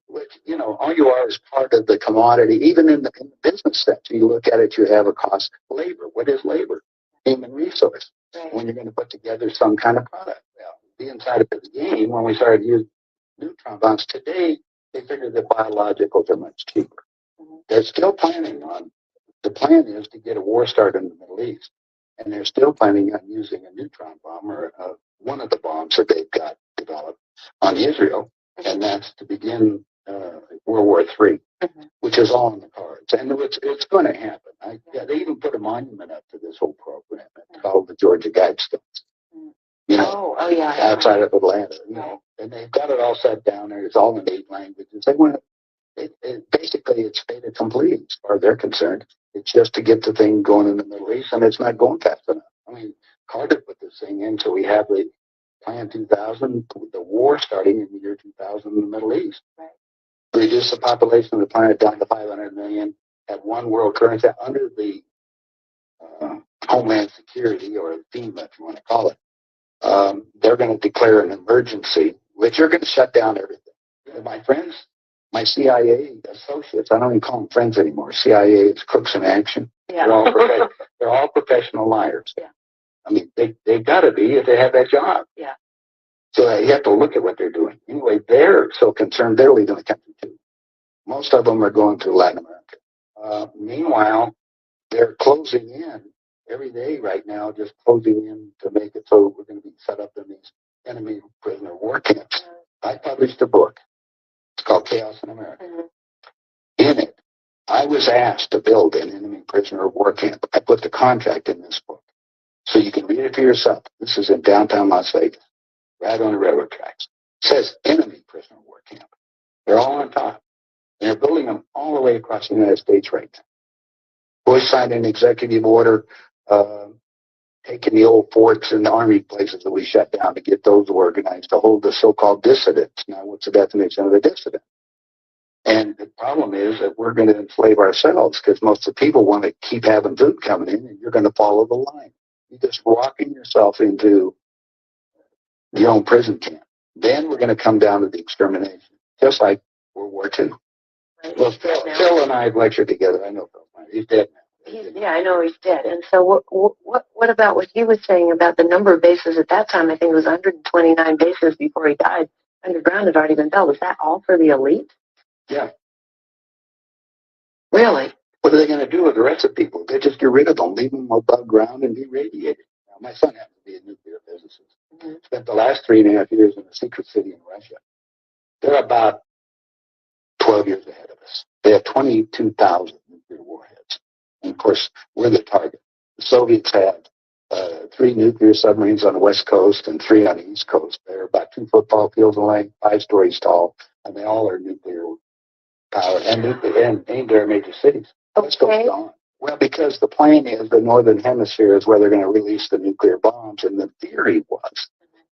all you are is part of the commodity. Even in the business sense, you look at it, you have a cost. Labor. What is labor? Human resource. Right. When you're going to put together some kind of product. Well, the inside of the game, when we started using neutron bombs, today they figured that biologicals are much cheaper. Mm-hmm. They're still planning on, the plan is to get a war started in the Middle East. And they're still planning on using a neutron bomb or one of the bombs that they've got developed on Israel. And that's to begin World War III, which is all in the cards. And it's going to happen. They even put a monument up to this whole program. It's called the Georgia Guidestones. Oh, yeah. Outside of Atlanta, and they've got it all set down there. It's all in 8 languages. They want basically it's fait accompli as far as they're concerned. It's just to get the thing going in the Middle East, and it's not going fast enough. I mean, Carter put this thing in, so we have the Plan 2000, the war starting in the year 2000 in the Middle East. Right. Reduce the population of the planet down to 500 million, have one world currency under the Homeland Security, or FEMA, if you want to call it. They're going to declare an emergency, which are going to shut down everything. My friends, my CIA associates, I don't even call them friends anymore. CIA is crooks in action. Yeah. They're all professional liars. Yeah. I mean, they've got to be if they have that job. Yeah. So you have to look at what they're doing. Anyway, they're so concerned they're leaving the country too. Most of them are going to Latin America. Meanwhile, they're closing in every day right now, just closing in to make it so we're going to be set up in these enemy prisoner war camps. I published a book. It's called Chaos in America. In it, I was asked to build an enemy prisoner of war camp. I put the contract in this book. So you can read it for yourself. This is in downtown Las Vegas, right on the railroad tracks. It says enemy prisoner of war camp. They're all on top. And they're building them all the way across the United States right now. Bush signed an executive order taking the old forts and the army places that we shut down to get those organized to hold the so-called dissidents. Now, what's the definition of a dissident? And the problem is that we're going to enslave ourselves because most of the people want to keep having food coming in, and you're going to follow the line. You're just walking yourself into your own prison camp. Then we're going to come down to the extermination, just like World War II. Right. Well, Phil and I have lectured together. I know Phil. He's dead now. Yeah, I know he's dead. And so what about what he was saying about the number of bases at that time? I think it was 129 bases before he died. Underground had already been built. Was that all for the elite? Yeah. Really? What are they going to do with the rest of the people? They just get rid of them, leave them above ground and be radiated. Now, my son happens to be a nuclear physicist. Spent the last 3.5 years in a secret city in Russia. They're about 12 years ahead of us. They have 22,000 nuclear warheads. And of course, we're the target. The Soviets had 3 nuclear submarines on the west coast and 3 on the east coast. They're about 2 football fields in length, 5 stories tall, and they all are nuclear powered and aimed at our major cities. What's going on? Well, because the plan is the northern hemisphere is where they're going to release the nuclear bombs, and the theory was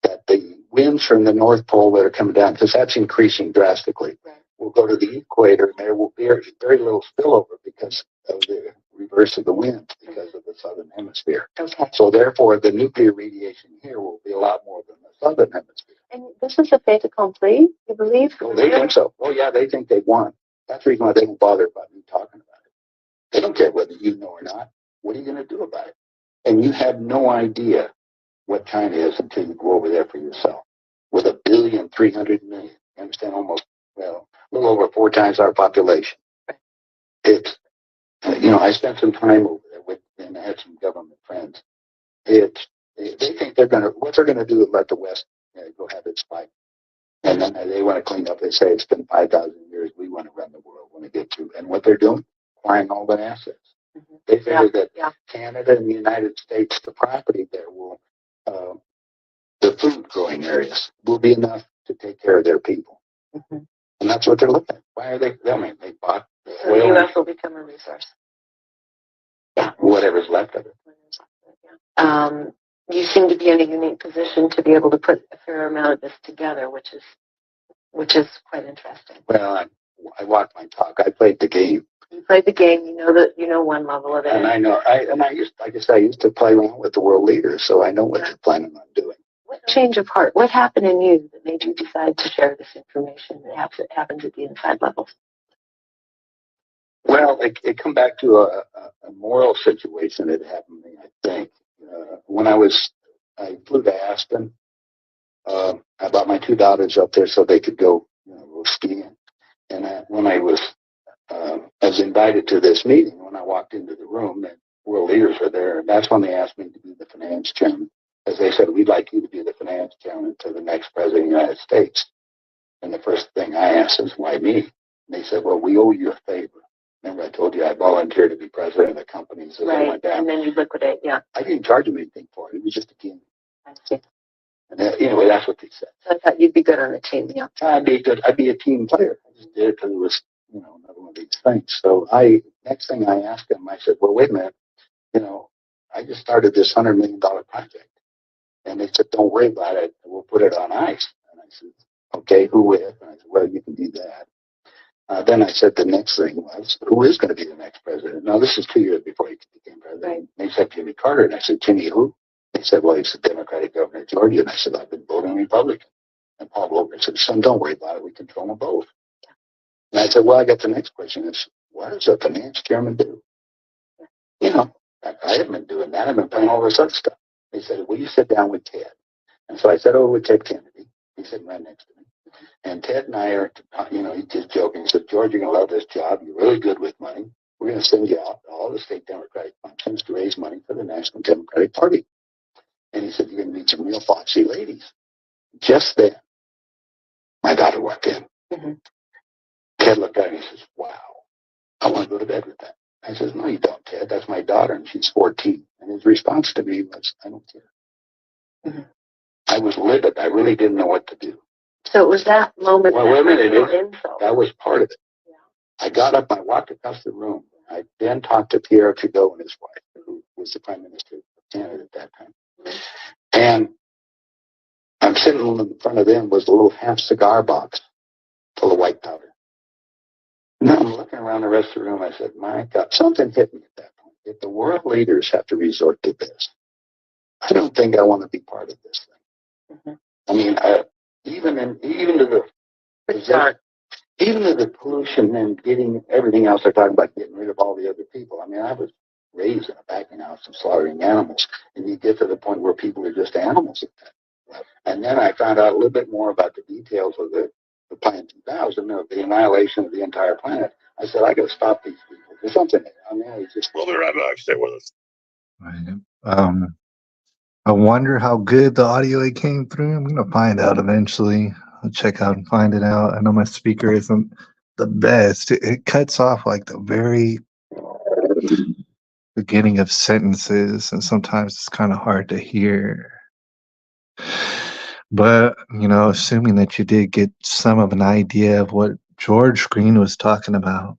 that the winds from the North Pole that are coming down, because that's increasing drastically, will go to the equator, and there will be very little spillover because of the reverse of the wind because of the southern hemisphere. Okay. So therefore, the nuclear radiation here will be a lot more than the southern hemisphere. And this is a fait accompli, you believe? Oh, they think so. Oh, yeah, they think they've won. That's the reason why they don't bother about me talking about it. They don't care whether you know or not. What are you going to do about it? And you have no idea what China is until you go over there for yourself. With 1,300,000,000, you understand, almost, a little over 4 times our population. It's, I spent some time over there and I had some government friends. They think what they're going to do is let the West go have its fight. And then they want to clean up. They say it's been 5,000 years. We want to run the world when we get to. And what they're doing, acquiring all the assets. Mm-hmm. They figure that Canada and the United States, the property there will, the food growing areas will be enough to take care of their people. Mm-hmm. And that's what they're looking at. Why are they? I mean, they bought the oil. The U.S. will become a resource. Yeah. Whatever's left of it. You seem to be in a unique position to be able to put a fair amount of this together, which is quite interesting. Well, I walked my talk. I played the game. played the game. You know that you know one level of it. And I know, I used to play around with the world leaders, so I know what they're planning on doing. What change of heart? What happened in you that made you decide to share this information that happens at the inside levels? Well, it come back to a moral situation that happened to me, I think. When I flew to Aspen. I brought my two daughters up there so they could go skiing. And when I was invited to this meeting, when I walked into the room, and world leaders were there, and that's when they asked me to be the finance chairman. As they said, we'd like you to be the finance chairman to the next president of the United States. And the first thing I asked is, why me? And they said, well, we owe you a favor. Remember, I told you I volunteered to be president of the company, so right. I went down. And then you liquidate, yeah. I didn't charge them anything for it. It was just a game. I see. And anyway, that's what they said. So I thought you'd be good on the team, yeah. I'd be good. I'd be a team player. I just did it because it was, another one of these things. So next thing I asked them, I said, well, wait a minute. I just started this $100 million project. And they said, don't worry about it. We'll put it on ice. And I said, okay, who with? And I said, well, you can do that. Then I said the next thing was, who is going to be the next president? Now, this is 2 years before he became president. Right. They said Jimmy Carter. And I said, Jimmy who? They said, well, he's the Democratic governor of Georgia. And I said, I've been voting Republican. And Paul Volcker said, son, don't worry about it. We control them both. And I said, well, I got the next question. Is what does a finance chairman do? I haven't been doing that. I've been playing all this other stuff. They said, will you sit down with Ted? And so I sat over with Ted Kennedy. He's sitting right next to me. And Ted and I are, he's just joking. He said, George, you're going to love this job. You're really good with money. We're going to send you out to all the state Democratic functions to raise money for the National Democratic Party. And he said, you're going to meet some real foxy ladies. Just then, my daughter walked in. Mm-hmm. Ted looked at me and says, wow, I want to go to bed with that. I says, no, you don't, Ted. That's my daughter, and she's 14. And his response to me was, I don't care. Mm-hmm. I was livid. I really didn't know what to do. So it was that moment. Well, wait a minute. That was part of it. Yeah. I got up. I walked across the room. I then talked to Pierre Trudeau and his wife, who was the Prime Minister of Canada at that time. Mm-hmm. And I'm sitting in front of them was a little half cigar box full of white powder. Now I'm looking around the rest of the room. I said, my God, something hit me at that point. If the world leaders have to resort to this, I don't think I want to be part of this thing. Mm-hmm. I mean, even to the pollution and getting everything else, they're talking about getting rid of all the other people. I mean, I was raised in a packing house and slaughtering animals, and you get to the point where people are just animals at that. And then I found out a little bit more about the details of the Plan 2000, of the annihilation of the entire planet. I said, I got to stop these people. There's something there. I mean, it's just. We'll be right back. Stay with us. Right. I wonder how good the audio it came through. I'm going to find out eventually. I'll check out and find it out. I know my speaker isn't the best. It cuts off like the very beginning of sentences, and sometimes it's kind of hard to hear. But, assuming that you did get some of an idea of what George Green was talking about.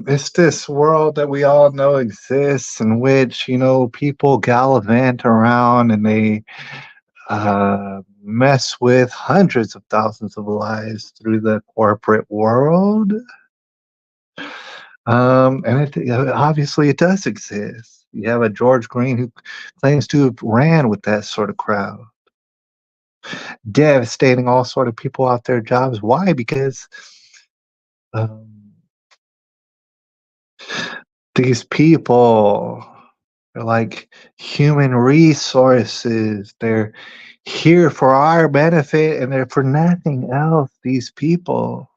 It's this world that we all know exists in which, people gallivant around and they mess with hundreds of thousands of lives through the corporate world. And obviously it does exist. You have a George Green who claims to have ran with that sort of crowd, devastating all sort of people out their jobs. Why? Because these people are like human resources. They're here for our benefit and they're for nothing else. These people.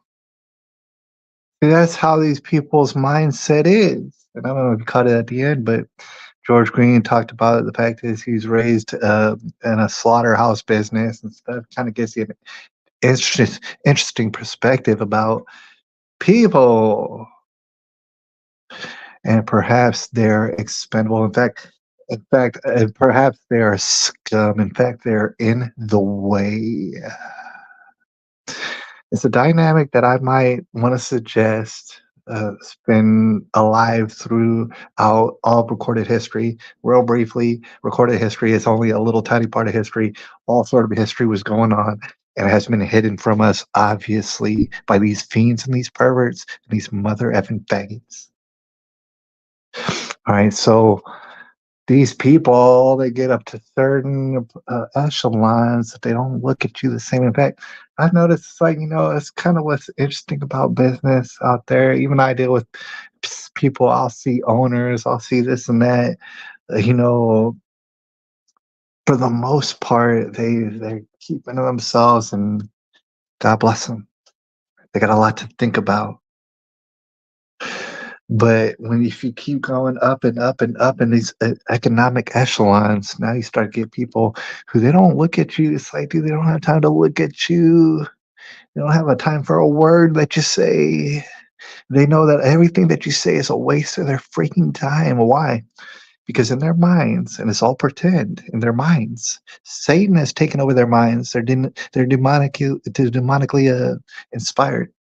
That's how these people's mindset is. And I don't know if you caught it at the end, but George Green talked about the fact that he's raised in a slaughterhouse business and stuff. Kind of gives you an interesting perspective about people. And perhaps they're expendable. In fact, perhaps they are scum. In fact, they're in the way. It's a dynamic that I might want to suggest. It's been alive throughout all of recorded history. Real briefly, recorded history is only a little tiny part of history. All sort of history was going on and it has been hidden from us, obviously, by these fiends and these perverts and these mother effing faggots. All right, so these people, they get up to certain echelons that they don't look at you the same. In fact, I've noticed it's like, it's kind of what's interesting about business out there. Even I deal with people, I'll see owners, I'll see this and that, for the most part, they're keeping to themselves, and God bless them. They got a lot to think about. But if you keep going up and up and up in these economic echelons, now you start to get people who they don't look at you. It's like, dude, they don't have time to look at you. They don't have a time for a word that you say. They know that everything that you say is a waste of their freaking time. Why? Because in their minds, and it's all pretend, in their minds, Satan has taken over their minds. They're demonically inspired.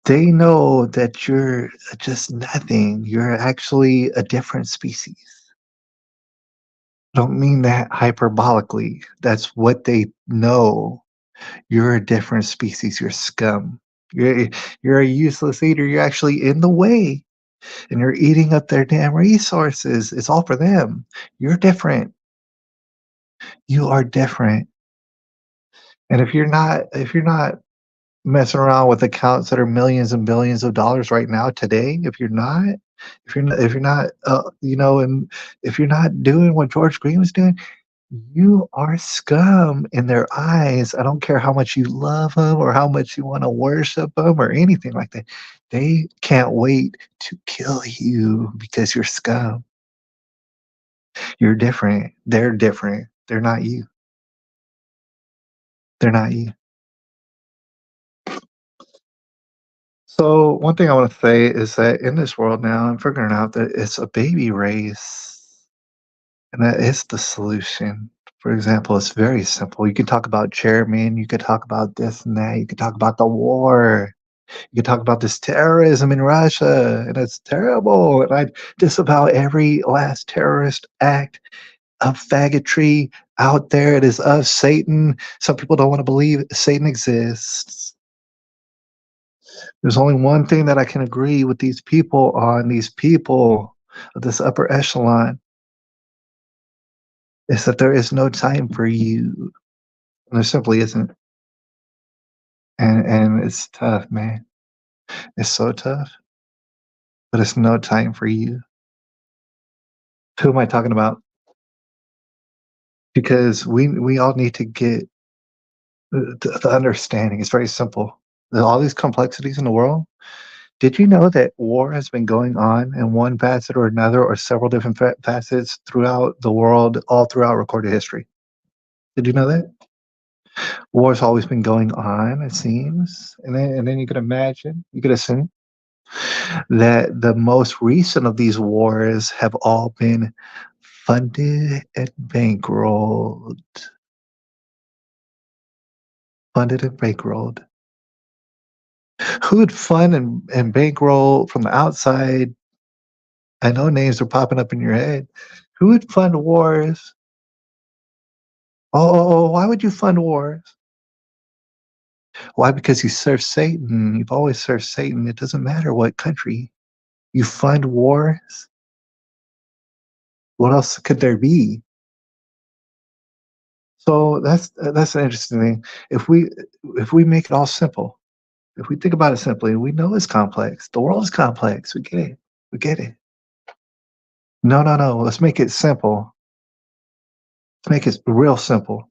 They know that you're just nothing. You're actually a different species. Don't mean that hyperbolically. That's what they know. You're a different species. You're scum. You're a useless eater. You're actually in the way, and you're eating up their damn resources. It's all for them. You're different. You are different. And if you're not messing around with accounts that are millions and billions of dollars right now today, if you're not, and if you're not doing what George Green was doing, you are scum in their eyes. I don't care how much you love them or how much you want to worship them or anything like that. They can't wait to kill you because you're scum. You're different. They're different. They're not you. They're not you. So one thing I want to say is that in this world now, I'm figuring out that it's a baby race, and that is the solution. For example, it's very simple. You could talk about chairman, you could talk about this and that, you could talk about the war, you could talk about this terrorism in Russia, and it's terrible. And I disavow every last terrorist act of faggotry out there. It is of Satan. Some people don't want to believe Satan exists. There's only one thing that I can agree with these people on, these people of this upper echelon, is that there is no time for you. And there simply isn't. And it's tough, man. It's so tough. But it's no time for you. Who am I talking about? Because we all need to get the understanding. It's very simple. All these complexities in the world. Did you know that war has been going on in one facet or another, or several different facets throughout the world, all throughout recorded history? Did you know that? War's always been going on, it seems. And then you could imagine, you could assume that the most recent of these wars have all been funded and bankrolled. Funded and bankrolled. Who would fund and bankroll from the outside? I know names are popping up in your head. Who would fund wars? Why would you fund wars? Why? Because you serve Satan. You've always served Satan. It doesn't matter what country. You fund wars. What else could there be? So that's an interesting thing. If we make it all simple, if we think about it simply, we know it's complex. The world is complex. We get it. We get it. No. Let's make it simple. Let's make it real simple.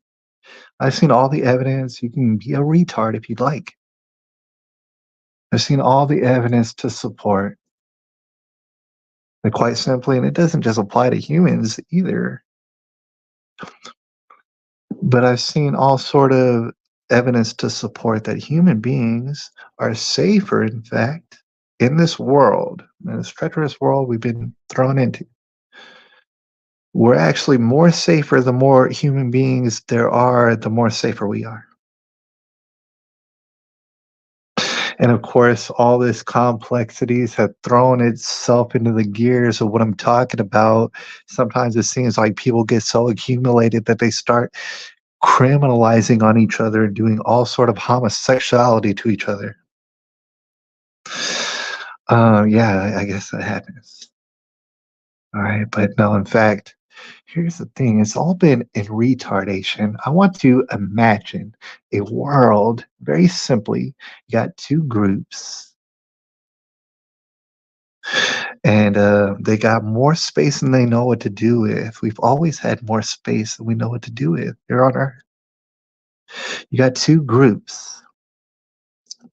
I've seen all the evidence. You can be a retard if you'd like. I've seen all the evidence to support it, quite simply, and it doesn't just apply to humans either. But I've seen all sort of evidence to support that human beings are safer, in fact, in this world, in this treacherous world we've been thrown into. We're actually more safer the more human beings there are, the more safer we are. And of course, all this complexities have thrown itself into the gears of what I'm talking about. Sometimes it seems like people get so accumulated that they start criminalizing on each other and doing all sort of homosexuality to each other. Yeah, I guess that happens. All right, but no, in fact, here's the thing. It's all been in retardation. I want to imagine a world, very simply, you got two groups, and they got more space than they know what to do with. We've always had more space than we know what to do with here on Earth. You got two groups.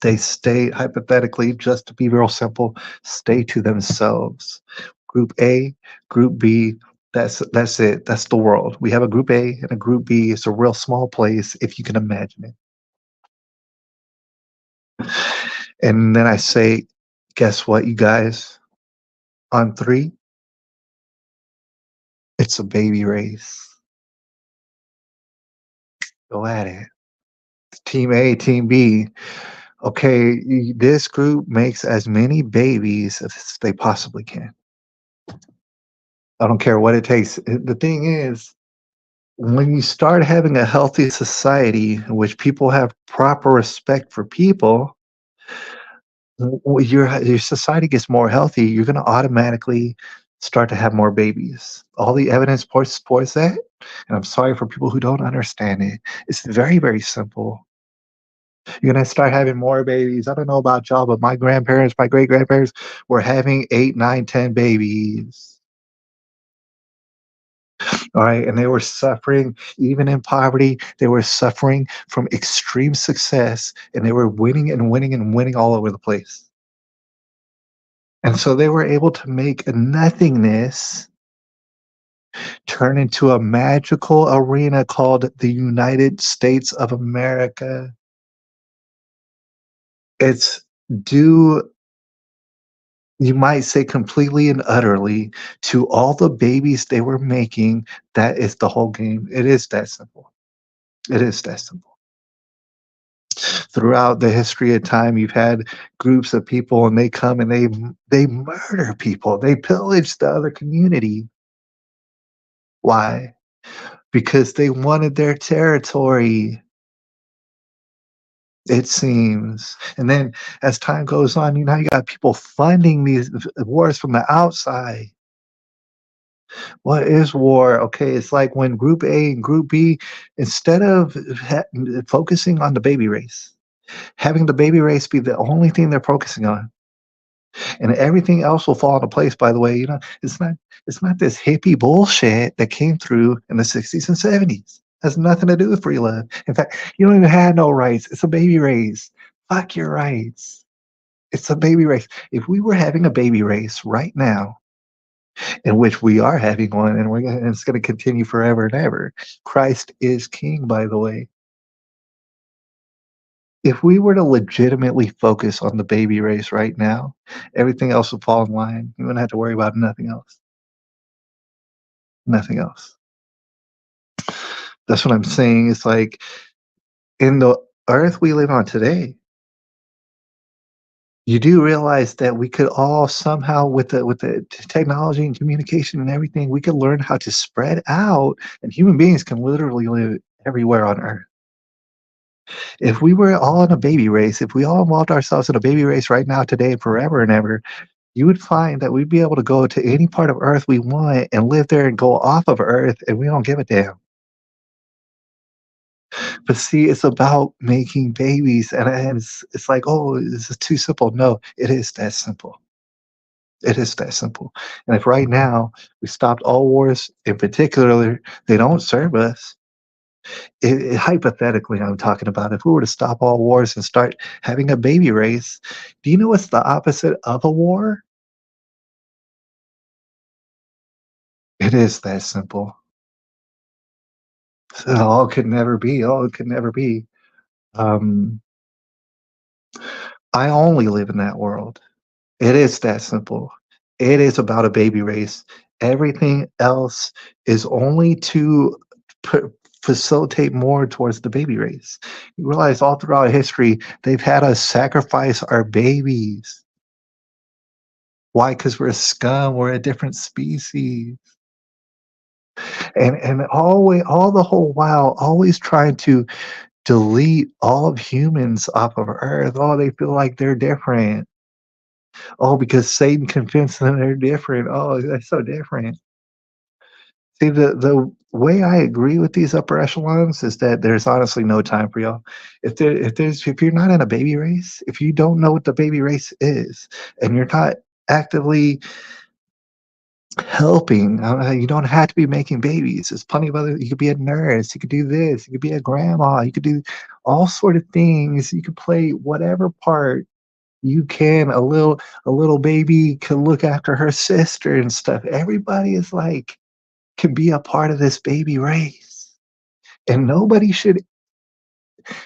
They stay, hypothetically, just to be real simple, stay to themselves. Group A, Group B, that's it. That's the world. We have a Group A and a Group B. It's a real small place, if you can imagine it. And then I say, guess what, you guys? On three, it's a baby race. Go at it. Team A, Team B. Okay, this group makes as many babies as they possibly can. I don't care what it takes. The thing is, when you start having a healthy society in which people have proper respect for people, your society gets more healthy. You're going to automatically start to have more babies. All the evidence supports that. And I'm sorry for people who don't understand it. It's very, very simple. You're going to start having more babies. I don't know about y'all, but my grandparents, my great grandparents were having 8, 9, 10 babies. All right. And they were suffering, even in poverty, they were suffering from extreme success, and they were winning and winning and winning all over the place. And so they were able to make nothingness turn into a magical arena called the United States of America. It's due, you might say, completely and utterly to all the babies they were making. That is the whole game. It is that simple. It is that simple. Throughout the history of time, you've had groups of people, and they come and they murder people. They pillage the other community. Why? Because they wanted their territory, it seems. And then as time goes on, you got people funding these wars from the outside. What is war? Okay, it's like when Group A and Group B, instead of focusing on the baby race, having the baby race be the only thing they're focusing on, and everything else will fall into place. By the way, it's not this hippie bullshit that came through in the 60s and 70s. Has nothing to do with free love. In fact, you don't even have no rights. It's a baby race. Fuck your rights. It's a baby race. If we were having a baby race right now, in which we are having one, and it's going to continue forever and ever. Christ is king, by the way. If we were to legitimately focus on the baby race right now, everything else would fall in line. You wouldn't have to worry about nothing else. Nothing else. That's what I'm saying. It's like, in the earth we live on today, you do realize that we could all somehow, with the technology and communication and everything, we could learn how to spread out, and human beings can literally live everywhere on Earth. If we were all in a baby race, if we all involved ourselves in a baby race right now, today, forever and ever, you would find that we'd be able to go to any part of Earth we want and live there and go off of Earth, and we don't give a damn. But see, it's about making babies, and it's like, oh, this is too simple. No, it is that simple. It is that simple. And if right now we stopped all wars, in particular, they don't serve us. Hypothetically, I'm talking about, if we were to stop all wars and start having a baby race, do you know what's the opposite of a war? It is that simple. So, oh, it could never be. Oh, it could never be. Um, I only live in that world. It is that simple. It is about a baby race. Everything else is only to facilitate more towards the baby race. You realize all throughout history, they've had us sacrifice our babies. Why? Because we're scum. We're a different species. And always, all the whole while, always trying to delete all of humans off of Earth. Oh, they feel like they're different. Oh, because Satan convinced them they're different. Oh, they're so different. See, the way I agree with these upper echelons is that there's honestly no time for y'all. If you're not in a baby race, if you don't know what the baby race is, and you're not actively helping, you don't have to be making babies. There's plenty of other. You could be a nurse. You could do this. You could be a grandma. You could do all sort of things. You could play whatever part you can. A little baby can look after her sister and stuff. Everybody is like can be a part of this baby race. And nobody should,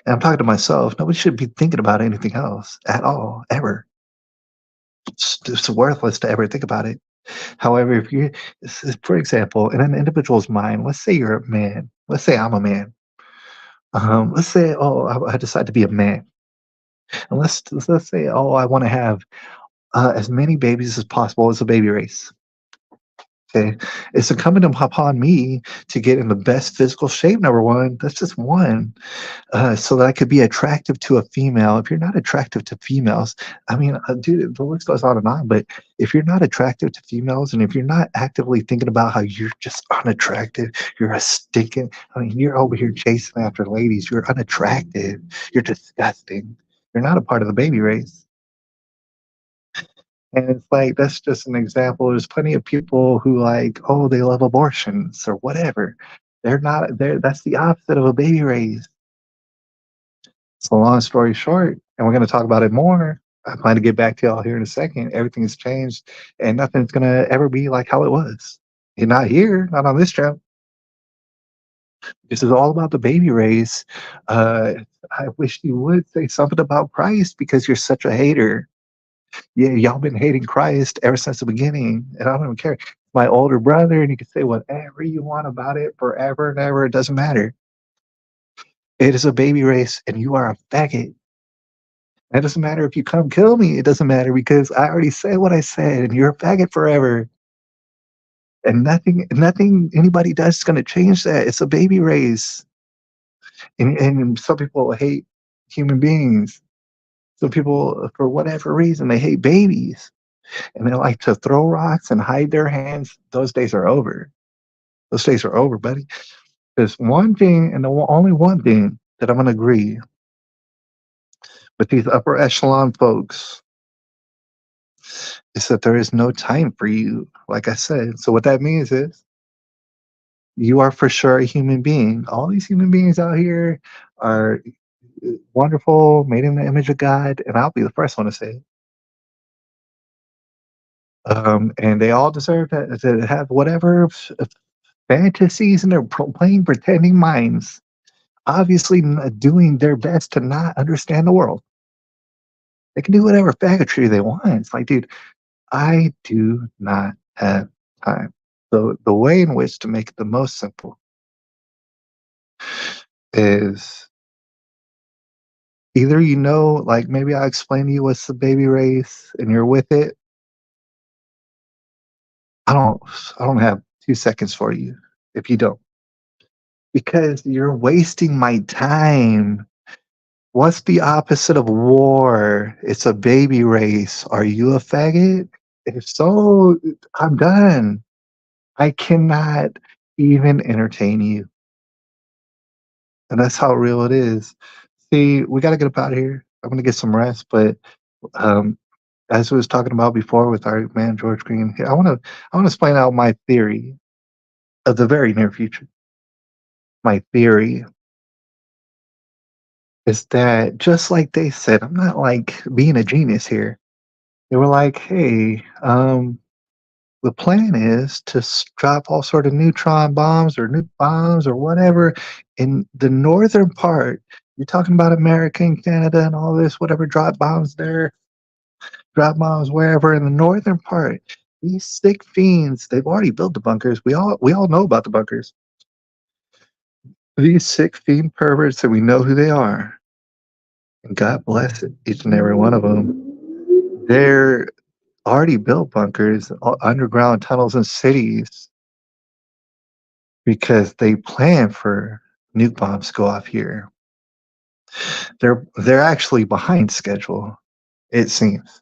and I'm talking to myself, nobody should be thinking about anything else at all, ever. It's worthless to ever think about it. However, if you, for example, in an individual's mind, let's say you're a man, let's say I'm a man. Let's say, oh, I decide to be a man. And let's say, oh, I want to have as many babies as possible as a baby race. Okay, it's incumbent upon me to get in the best physical shape. Number one, that's just one, so that I could be attractive to a female. If you're not attractive to females, I mean, dude, the list goes on and on. But if you're not attractive to females, and if you're not actively thinking about how you're just unattractive, you're a stinking. I mean, you're over here chasing after ladies. You're unattractive. You're disgusting. You're not a part of the baby race. And it's like that's just an example. There's plenty of people who like, oh, they love abortions or whatever. They're not there. That's the opposite of a baby raise. So long story short, and we're gonna talk about it more. I plan to get back to y'all here in a second. Everything's changed and nothing's gonna ever be like how it was. You're not here, not on this channel. This is all about the baby raise. Uh, I wish you would say something about Christ because you're such a hater. Yeah, y'all been hating Christ ever since the beginning, and I don't even care. My older brother, and you can say whatever you want about it forever and ever. It doesn't matter. It is a baby race, and you are a faggot. It doesn't matter if you come kill me. It doesn't matter because I already said what I said, and you're a faggot forever. And nothing anybody does is going to change that. It's a baby race, and some people hate human beings. Some people, for whatever reason, they hate babies. And they like to throw rocks and hide their hands. Those days are over. Those days are over, buddy. There's one thing, and only one thing that I'm going to agree with these upper echelon folks is that there is no time for you, like I said. So what that means is you are for sure a human being. All these human beings out here are wonderful, made in the image of God, and I'll be the first one to say it. And they all deserve to have whatever fantasies in their plain pretending minds, obviously doing their best to not understand the world. They can do whatever faggotry they want. It's like, dude, I do not have time. So the way in which to make it the most simple is either like maybe I explain to you what's the baby race and you're with it. I don't I don't have 2 seconds for you if you don't. Because you're wasting my time. What's the opposite of war? It's a baby race. Are you a faggot? If so, I'm done. I cannot even entertain you. And that's how real it is. See, we got to get up out of here. I'm going to get some rest. But um, as we was talking about before with our man George Green, I want to explain out my theory of the very near future. My theory is that just like they said, I'm not like being a genius here. They were like, hey, the plan is to drop all sort of neutron bombs or nuke bombs or whatever in the northern part. You're talking about America and Canada and all this, whatever, drop bombs there, drop bombs wherever in the northern part. These sick fiends, they've already built the bunkers. We all know about the bunkers. These sick fiend perverts, and we know who they are. And God bless it, each and every one of them. They're already built bunkers, underground tunnels in cities because they plan for nuke bombs to go off here. They're actually behind schedule, it seems.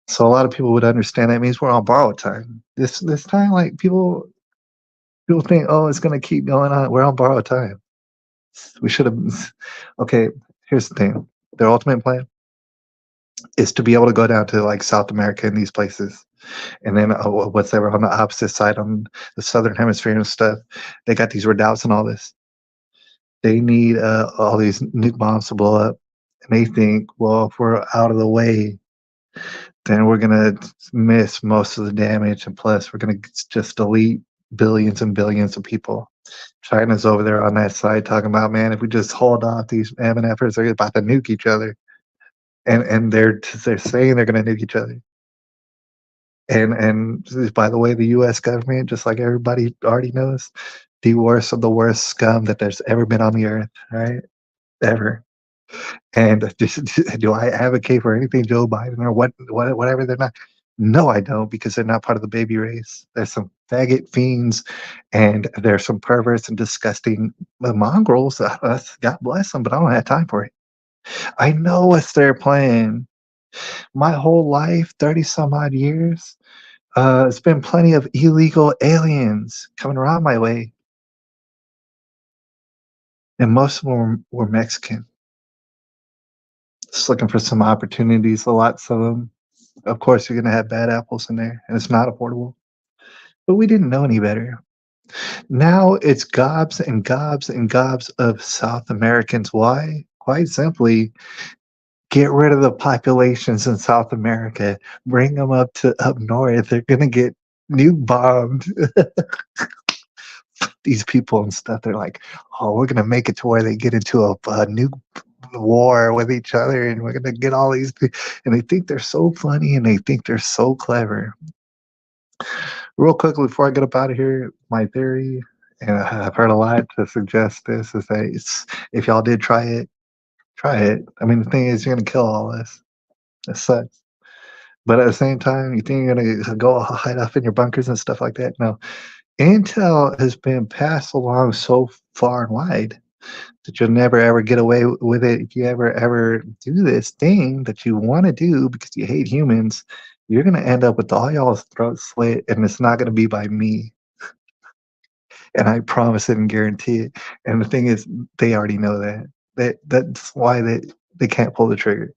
So a lot of people would understand that means we're on borrowed time. This time, like people think, oh, it's gonna keep going on. We're on borrowed time. We should have. Okay, here's the thing. Their ultimate plan is to be able to go down to like South America and these places, and then whatever on the opposite side, on the southern hemisphere and stuff, they got these redoubts and all this. They need all these nuke bombs to blow up, and they think, well, if we're out of the way, then we're gonna miss most of the damage, and plus we're gonna just delete billions and billions of people. China's over there on that side talking about, man, if we just hold off these MNFers, they're about to nuke each other, and they're saying they're gonna nuke each other. And by the way, the U.S. government, just like everybody already knows, the worst of the worst scum that there's ever been on the earth, right? Ever. And do I advocate for anything Joe Biden or whatever they're not? No, I don't, because they're not part of the baby race. There's some faggot fiends, and there's some perverts and disgusting mongrels. God bless them, but I don't have time for it. I know what's their plan. My whole life, 30 some odd years, it's been plenty of illegal aliens coming around my way, and most of them were Mexican. Just looking for some opportunities, lots of them. Of course, you're going to have bad apples in there, and it's not affordable. But we didn't know any better. Now it's gobs and gobs and gobs of South Americans. Why? Quite simply, get rid of the populations in South America. Bring them up north. They're going to get nuke bombed. These people and stuff, they're like, oh, we're going to make it to where they get into a nuke war with each other, and we're going to get all these and they think they're so funny, and they think they're so clever. Real quickly before I get up out of here, my theory, and I've heard a lot to suggest this, is that if y'all did try it. I mean, the thing is, you're going to kill all this. It sucks. But at the same time, you think you're going to go hide off in your bunkers and stuff like that? No. Intel has been passed along so far and wide that you'll never ever get away with it. If you ever do this thing that you want to do because you hate humans, you're going to end up with all y'all's throats slit, and it's not going to be by me. And I promise it and guarantee it. And the thing is, they already know that. That's why they can't pull the trigger.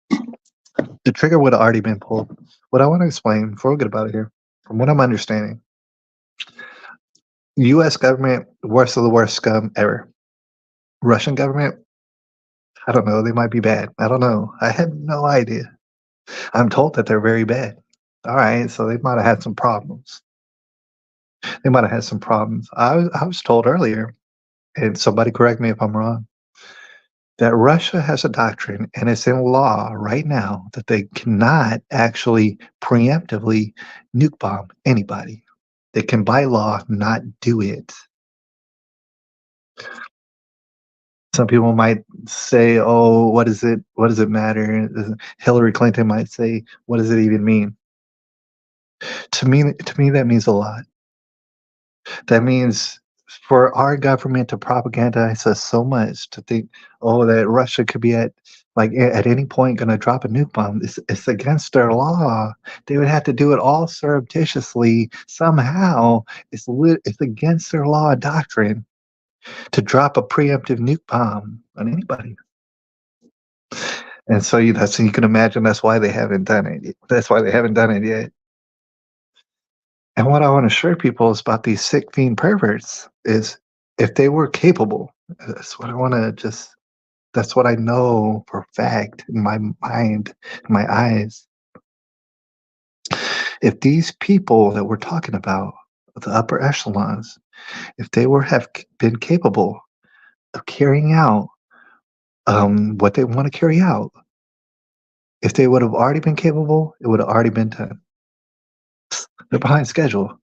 The trigger would have already been pulled. What I want to explain before we get about it here, from what I'm understanding, U.S. government, worst of the worst scum ever. Russian government, I don't know. They might be bad. I don't know. I have no idea. I'm told that they're very bad. All right, so they might have had some problems. I was told earlier, and somebody correct me if I'm wrong, that Russia has a doctrine, and it's in law right now, that they cannot actually preemptively nuke bomb anybody. They can, by law, not do it. Some people might say, oh, what does it matter? Hillary Clinton might say, what does it even mean? To me, that means a lot. That means for our government to propagandize us so much, to think, oh, that Russia could be at any point going to drop a nuke bomb. It's against their law. They would have to do it all surreptitiously somehow. It's against their law doctrine to drop a preemptive nuke bomb on anybody. And so you can imagine that's why they haven't done it. That's why they haven't done it yet. And what I want to assure people is about these sick fiend perverts is, if they were capable, that's what I know for a fact in my mind, in my eyes. If these people that we're talking about, the upper echelons, if they have been capable of carrying out what they want to carry out, if they would have already been capable, it would have already been done. They're behind schedule.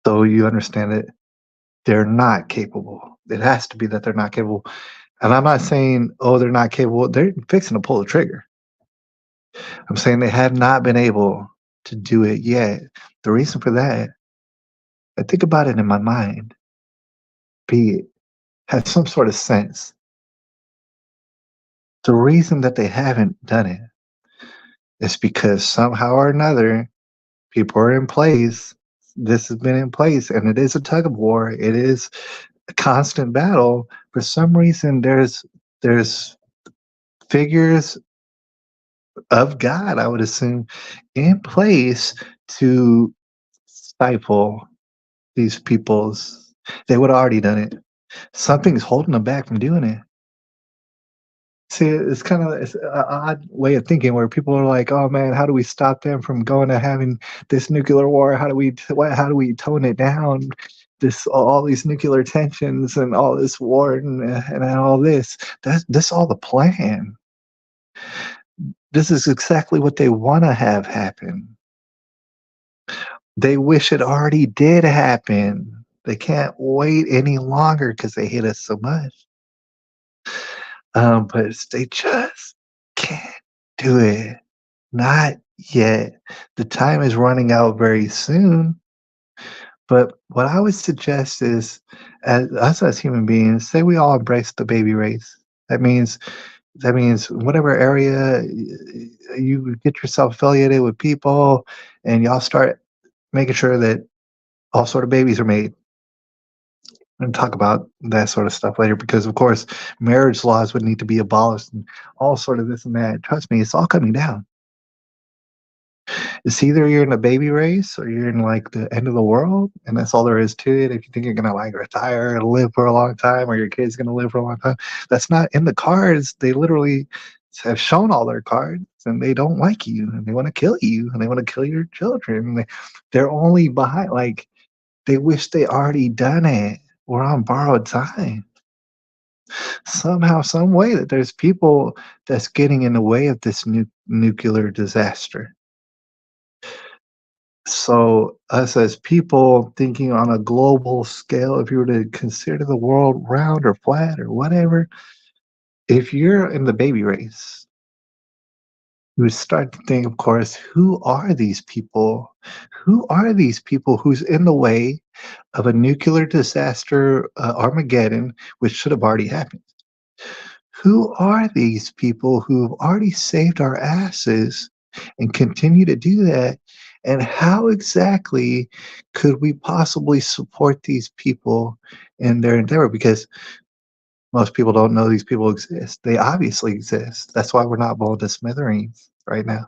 So you understand it. They're not capable. It has to be that they're not capable. And I'm not saying, oh, they're not capable. They're fixing to pull the trigger. I'm saying they have not been able to do it yet. The reason for that, I think about it in my mind, be it has some sort of sense. The reason that they haven't done it is because somehow or another, people are in place. This has been in place, and it is a tug of war. It is a constant battle. For some reason, there's figures of God, I would assume, in place to stifle these people's. They would have already done it. Something's holding them back from doing it. See, it's an odd way of thinking where people are like, "Oh man, how do we stop them from going to having this nuclear war? How do we tone it down? This all these nuclear tensions and all this war and all this. That's all the plan. This is exactly what they want to have happen. They wish it already did happen. They can't wait any longer because they hate us so much. But they just can't do it. Not yet. The time is running out very soon. But what I would suggest is, as us as human beings, say we all embrace the baby race. That means whatever area you get yourself affiliated with people, and y'all start making sure that all sort of babies are made. And talk about that sort of stuff later because, of course, marriage laws would need to be abolished and all sort of this and that. Trust me, it's all coming down. It's either you're in a baby race or you're in like the end of the world, and that's all there is to it. If you think you're gonna like retire and live for a long time, or your kid's gonna live for a long time, that's not in the cards. They literally have shown all their cards, and they don't like you, and they want to kill you, and they want to kill your children. They're only behind, like they wish they already done it. We're on borrowed time. Somehow, some way that there's people that's getting in the way of this nuclear disaster. So, us as people thinking on a global scale, if you were to consider the world round or flat or whatever, if you're in the baby race, you would start to think, of course, who are these people? Who are these people who's in the way of a nuclear disaster, Armageddon, which should have already happened? Who are these people who have already saved our asses and continue to do that? And how exactly could we possibly support these people in their endeavor? Because most people don't know these people exist. They obviously exist. That's why we're not blown to smithereens right now.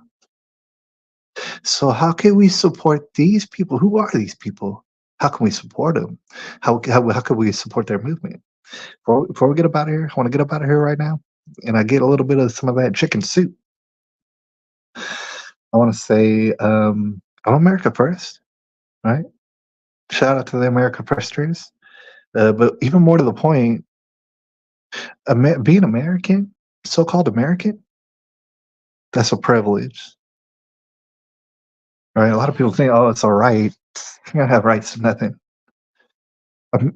So, how can we support these people? Who are these people? How can we support them? How can we support their movement? Before we get up out of here, I want to get up out of here right now, and I get a little bit of some of that chicken soup. I want to say, I'm America first, right? Shout out to the America Firsters. But even more to the point, being American, so-called American, that's a privilege, right? A lot of people think, oh, it's all right. You don't have rights to nothing.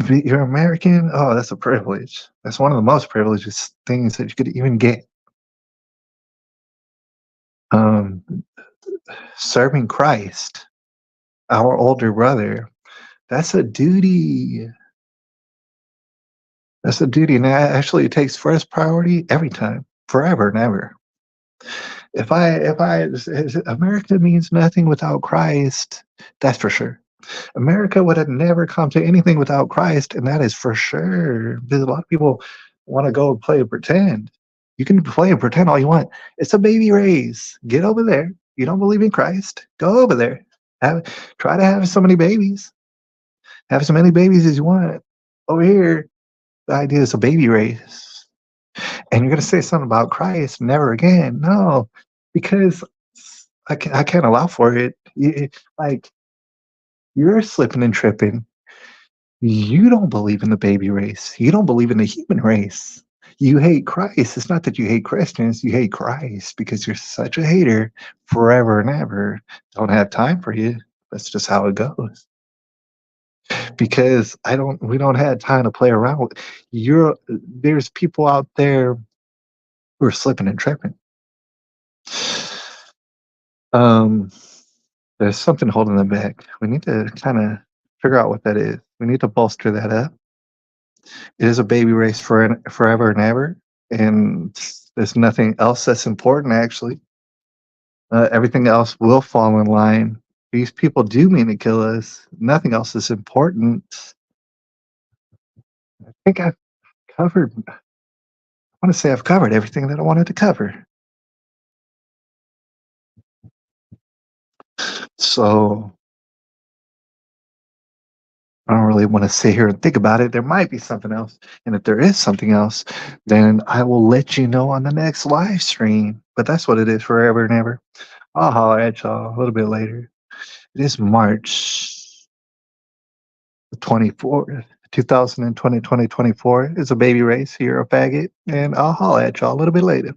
You're American, oh, that's a privilege. That's one of the most privileged things that you could even get. Um, Serving Christ, our older brother, that's a duty. That's a duty, and that actually takes first priority every time, forever and ever. If America means nothing without Christ, that's for sure. America would have never come to anything without Christ, and that is for sure. Because a lot of people want to go play and pretend. You can play and pretend all you want. It's a baby race. Get over there. You don't believe in Christ? Go over there. Try to have so many babies. Have as many babies as you want. Over here, the idea is a baby race. And you're going to say something about Christ, never again. No, because I can't allow for it. Like, you're slipping and tripping. You don't believe in the baby race. You don't believe in the human race. You hate Christ. It's not that you hate Christians. You hate Christ because you're such a hater forever and ever. Don't have time for you. That's just how it goes. Because we don't have time to play around with. There's people out there who are slipping and tripping. Um, There's something holding them back. We need to kind of figure out what that is. We need to bolster that up. It is a baby race for forever and ever, and there's nothing else that's important, actually. Everything else will fall in line. These people do mean to kill us. Nothing else is important. I think I've covered, I want to say I've covered everything that I wanted to cover. So I don't really want to sit here and think about it. There might be something else. And if there is something else, then I will let you know on the next live stream. But that's what it is forever and ever. I'll holler at y'all a little bit later. It is March 24th, 2020, 2024. It's a baby race here, a faggot. And I'll holler at y'all a little bit later.